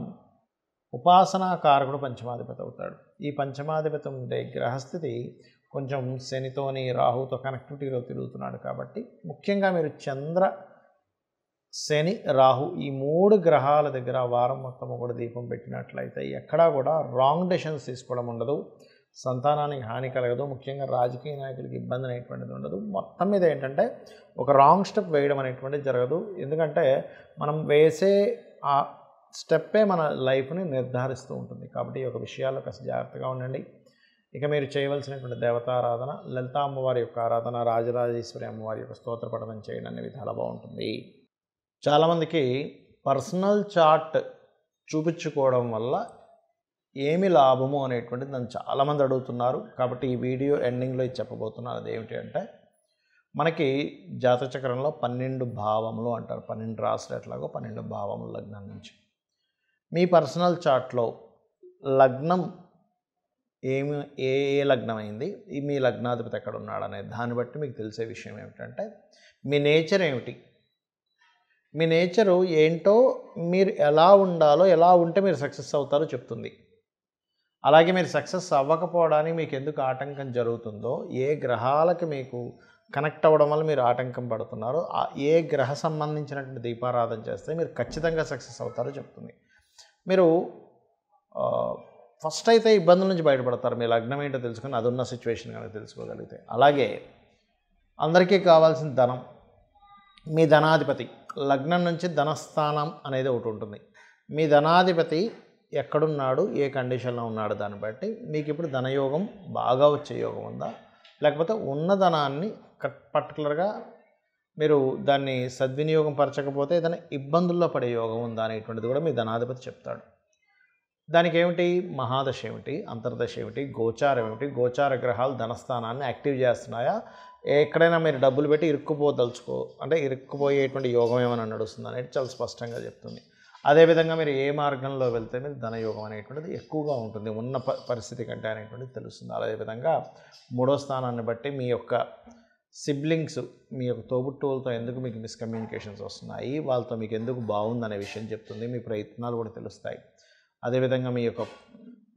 ఉపాసనా కారకుడు పంచమాధిపతి అవుతాడు. ఈ పంచమాధిపతి ఉండే గ్రహస్థితి కొంచెం శనితోని, రాహుతో కనెక్టివిటీలో తిరుగుతున్నాడు కాబట్టి ముఖ్యంగా మీరు చంద్ర, శని, రాహు ఈ 3 గ్రహాల దగ్గర వారం మొత్తం కూడా దీపం పెట్టినట్లయితే ఎక్కడా కూడా రాంగ్ డెసిషన్స్ తీసుకోవడం ఉండదు, సంతానానికి హాని కలగదు, ముఖ్యంగా రాజకీయ నాయకులకి ఇబ్బంది అనేటువంటిది ఉండదు. మొత్తం మీద ఏంటంటే ఒక రాంగ్ స్టెప్ వేయడం అనేటువంటిది జరగదు. ఎందుకంటే మనం వేసే ఆ స్టెప్పే మన లైఫ్ని నిర్ధారిస్తూ ఉంటుంది. కాబట్టి ఈ యొక్క విషయాల్లో కాస్త జాగ్రత్తగా ఉండండి. ఇక మీరు చేయవలసినటువంటి దేవతారాధన, లలితా అమ్మవారి యొక్క ఆరాధన, రాజరాజేశ్వరి అమ్మవారి యొక్క స్తోత్ర పఠనం చేయడం అనే విధాలు బాగుంటుంది. చాలామందికి పర్సనల్ చార్ట్ చూపించుకోవడం వల్ల ఏమి లాభము అనేటువంటిది నన్ను చాలామంది అడుగుతున్నారు. కాబట్టి ఈ వీడియో ఎండింగ్లో ఇది చెప్పబోతున్నాను. అదేమిటి అంటే మనకి జాతచక్రంలో 12 భావములు అంటారు. 12 రాశులు ఎట్లాగో 12 భావముల లగ్నం నుంచి మీ పర్సనల్ చార్ట్లో లగ్నం ఏమి ఏ ఏ లగ్నం అయింది, మీ లగ్నాధిపతి ఎక్కడ ఉన్నాడు అనే దాన్ని బట్టి మీకు తెలిసే విషయం ఏమిటంటే మీ నేచర్ ఏమిటి, మీ నేచరు ఏంటో, మీరు ఎలా ఉండాలో, ఎలా ఉంటే మీరు సక్సెస్ అవుతారో చెప్తుంది. అలాగే మీరు సక్సెస్ అవ్వకపోవడానికి మీకు ఎందుకు ఆటంకం జరుగుతుందో, ఏ గ్రహాలకు మీకు కనెక్ట్ అవ్వడం వల్ల మీరు ఆటంకం పడుతున్నారో, ఏ గ్రహ సంబంధించినటువంటి దీపారాధన చేస్తే మీరు ఖచ్చితంగా సక్సెస్ అవుతారో చెప్తుంది. మీరు ఫస్ట్ అయితే ఇబ్బందుల నుంచి బయటపడతారు. మీ లగ్నం ఏంటో తెలుసుకొని అది ఉన్న సిచ్యువేషన్ కనుక తెలుసుకోగలిగితే. అలాగే అందరికీ కావాల్సిన ధనం, మీ ధనాధిపతి లగ్నం నుంచి ధనస్థానం అనేది ఒకటి ఉంటుంది. మీ ధనాధిపతి ఎక్కడున్నాడు, ఏ కండిషన్లో ఉన్నాడు దాన్ని బట్టి మీకు ఇప్పుడు ధనయోగం బాగా వచ్చే యోగం ఉందా, లేకపోతే ఉన్న ధనాన్ని పర్టికులర్గా మీరు దాన్ని సద్వినియోగం పరచకపోతే ఏదైనా ఇబ్బందుల్లో పడే యోగం ఉందా అనేటువంటిది కూడా మీ ధనాధిపతి చెప్తాడు. దానికి ఏమిటి, మహాదశ ఏమిటి, అంతర్దశ ఏమిటి, గోచారం ఏమిటి, గోచార గ్రహాలు ధనస్థానాన్ని యాక్టివ్ చేస్తున్నాయా, ఎక్కడైనా మీరు డబ్బులు పెట్టి ఇరుక్కుపోయేటువంటి యోగం ఏమైనా నడుస్తుంది అనేది చాలా స్పష్టంగా చెప్తుంది. అదేవిధంగా మీరు ఏ మార్గంలో వెళ్తే మీరు ధనయోగం అనేటువంటిది ఎక్కువగా ఉంటుంది ఉన్న పరిస్థితి కంటే అనేటువంటిది తెలుస్తుంది. అదేవిధంగా మూడో స్థానాన్ని బట్టి మీ యొక్క సిబ్లింగ్స్, మీ యొక్క తోబుట్టువులతో ఎందుకు మీకు మిస్కమ్యూనికేషన్స్ వస్తున్నాయి, వాళ్ళతో మీకు ఎందుకు బాగుందనే విషయం చెప్తుంది. మీ ప్రయత్నాలు కూడా తెలుస్తాయి. అదేవిధంగా మీ యొక్క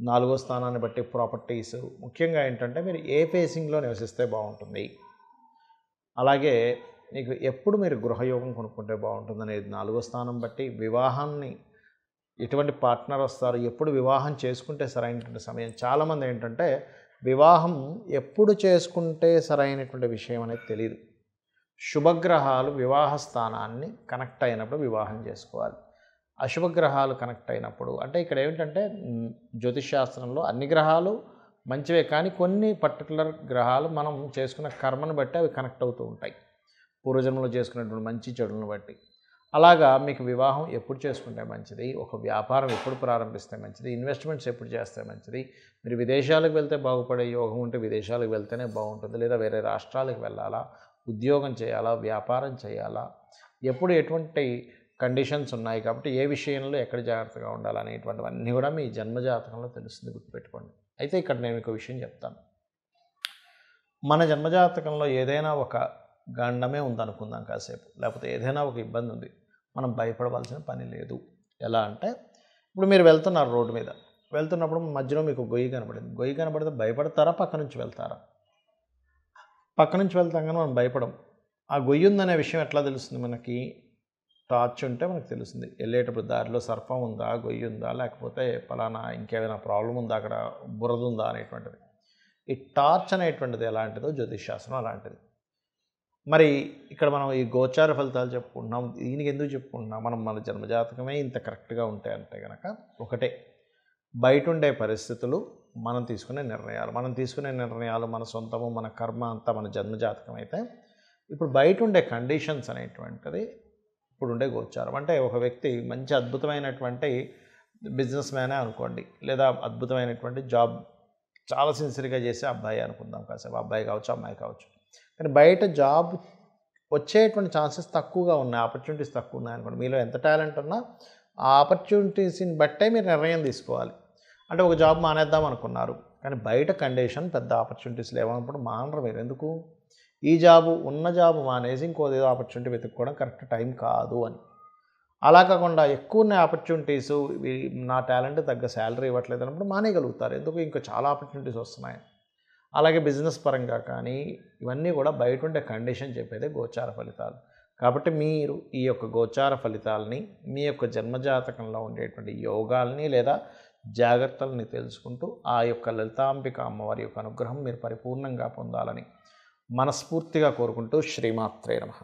నాలుగో స్థానాన్ని బట్టి ప్రాపర్టీస్, ముఖ్యంగా ఏంటంటే మీరు ఏ ఫేసింగ్లో నివసిస్తే బాగుంటుంది, అలాగే మీకు ఎప్పుడు మీరు గృహయోగం కొనుక్కుంటే బాగుంటుంది అనేది నాలుగో స్థానం బట్టి, వివాహాన్ని ఎటువంటి పార్ట్నర్ వస్తారు, ఎప్పుడు వివాహం చేసుకుంటే సరైనటువంటి సమయం. చాలామంది ఏంటంటే వివాహం ఎప్పుడు చేసుకుంటే సరైనటువంటి విషయం అనేది తెలియదు. శుభగ్రహాలు వివాహ స్థానాన్ని కనెక్ట్ అయినప్పుడు వివాహం చేసుకోవాలి. అశుభగ్రహాలు కనెక్ట్ అయినప్పుడు, అంటే ఇక్కడ ఏమిటంటే జ్యోతిష్ శాస్త్రంలో అన్ని గ్రహాలు మంచివే, కానీ కొన్ని పర్టికులర్ గ్రహాలు మనం చేసుకున్న కర్మను బట్టి అవి కనెక్ట్ అవుతూ ఉంటాయి, పూర్వజన్మలో చేసుకున్నటువంటి మంచి చెడులను బట్టి. అలాగా మీకు వివాహం ఎప్పుడు చేసుకుంటే మంచిది, ఒక వ్యాపారం ఎప్పుడు ప్రారంభిస్తే మంచిది, ఇన్వెస్ట్మెంట్స్ ఎప్పుడు చేస్తే మంచిది, మీరు విదేశాలకు వెళ్తే బాగుపడే యోగం ఉంటే విదేశాలకు వెళ్తేనే బాగుంటుంది, లేదా వేరే రాష్ట్రాలకు వెళ్ళాలా, ఉద్యోగం చేయాలా, వ్యాపారం చేయాలా, ఎప్పుడు ఎటువంటి కండిషన్స్ ఉన్నాయి, కాబట్టి ఏ విషయంలో ఎక్కడ జాగ్రత్తగా ఉండాలనేటువంటివన్నీ కూడా మీ జన్మజాతకంలో తెలుస్తుంది, గుర్తుపెట్టుకోండి. అయితే ఇక్కడ నేను ఒక విషయం చెప్తాను. మన జన్మజాతకంలో ఏదైనా ఒక గండమే ఉందనుకుందాం కాసేపు, లేకపోతే ఏదైనా ఒక ఇబ్బంది ఉంది, మనం భయపడవలసిన పని లేదు. ఎలా అంటే ఇప్పుడు మీరు వెళ్తున్నారు, రోడ్డు మీద వెళ్తున్నప్పుడు మధ్యలో మీకు గొయ్యి కనబడింది. గొయ్యి కనబడితే భయపడతారా, పక్క నుంచి వెళ్తారా? పక్క నుంచి వెళ్తాం కానీ మనం భయపడం. ఆ గొయ్యి ఉందనే విషయం ఎట్లా తెలుస్తుంది మనకి? టార్చ్ ఉంటే మనకు తెలుస్తుంది. వెళ్ళేటప్పుడు దారిలో సర్పం ఉందా, గొయ్యి ఉందా, లేకపోతే పలానా ఇంకేమైనా ప్రాబ్లం ఉందా, అక్కడ బురద ఉందా అనేటువంటిది. ఈ టార్చ్ అనేటువంటిది ఎలాంటిదో జ్యోతిష్ శాస్త్రం అలాంటిది. మరి ఇక్కడ మనం ఈ గోచార ఫలితాలు చెప్పుకుంటున్నాం, దీనికి ఎందుకు చెప్పుకుంటున్నాం? మన జన్మజాతకమే ఇంత కరెక్ట్గా ఉంటాయి అంటే కనుక ఒకటే, బయట ఉండే పరిస్థితులు, మనం తీసుకునే నిర్ణయాలు మన సొంతము, మన కర్మ అంతా మన జన్మజాతకం అయితే, ఇప్పుడు బయట ఉండే కండిషన్స్ అనేటువంటిది ఇప్పుడుండే గోచారం. అంటే ఒక వ్యక్తి మంచి అద్భుతమైనటువంటి బిజినెస్ మ్యానే అనుకోండి, లేదా అద్భుతమైనటువంటి జాబ్ చాలా సిన్సియర్గా చేసే అబ్బాయి అనుకుందాం కాసేపు, అబ్బాయి కావచ్చు, అమ్మాయి కావచ్చు, కానీ బయట జాబ్ వచ్చేటువంటి ఛాన్సెస్ తక్కువగా ఉన్నాయి, ఆపర్చునిటీస్ తక్కువ ఉన్నాయి అనుకోండి. మీలో ఎంత టాలెంట్ ఉన్నా ఆ ఆపర్చునిటీస్ని బట్టే మీరు నిర్ణయం తీసుకోవాలి. అంటే ఒక జాబ్ మానేద్దాం అనుకున్నారు, కానీ బయట కండిషన్ పెద్ద ఆపర్చునిటీస్ లేవన్నప్పుడు మానరు మీరు. ఎందుకు? ఈ ఉన్న జాబు మానేసి ఇంకోదేదో ఆపర్చునిటీ వెతుక్కోవడం కరెక్ట్ టైం కాదు అని. అలా కాకుండా ఎక్కువ ఉన్న ఆపర్చునిటీస్, నా టాలెంట్ తగ్గ శాలరీ ఇవ్వట్లేదు అన్నప్పుడు మానేయగలుగుతారు. ఎందుకు? ఇంకా చాలా ఆపర్చునిటీస్ వస్తున్నాయి. అలాగే బిజినెస్ పరంగా కానీ ఇవన్నీ కూడా బయట ఉండే కండిషన్ చెప్పేదే గోచార ఫలితాలు. కాబట్టి మీరు ఈ యొక్క గోచార ఫలితాలని మీ యొక్క జన్మజాతకంలో ఉండేటువంటి యోగాల్ని లేదా జాగ్రత్తల్ని తెలుసుకుంటూ ఆ యొక్క లలితాంబిక అమ్మవారి యొక్క అనుగ్రహం మీరు పరిపూర్ణంగా పొందాలని మనస్ఫూర్తిగా కోరుకుంటూ శ్రీమాత్రే నమః.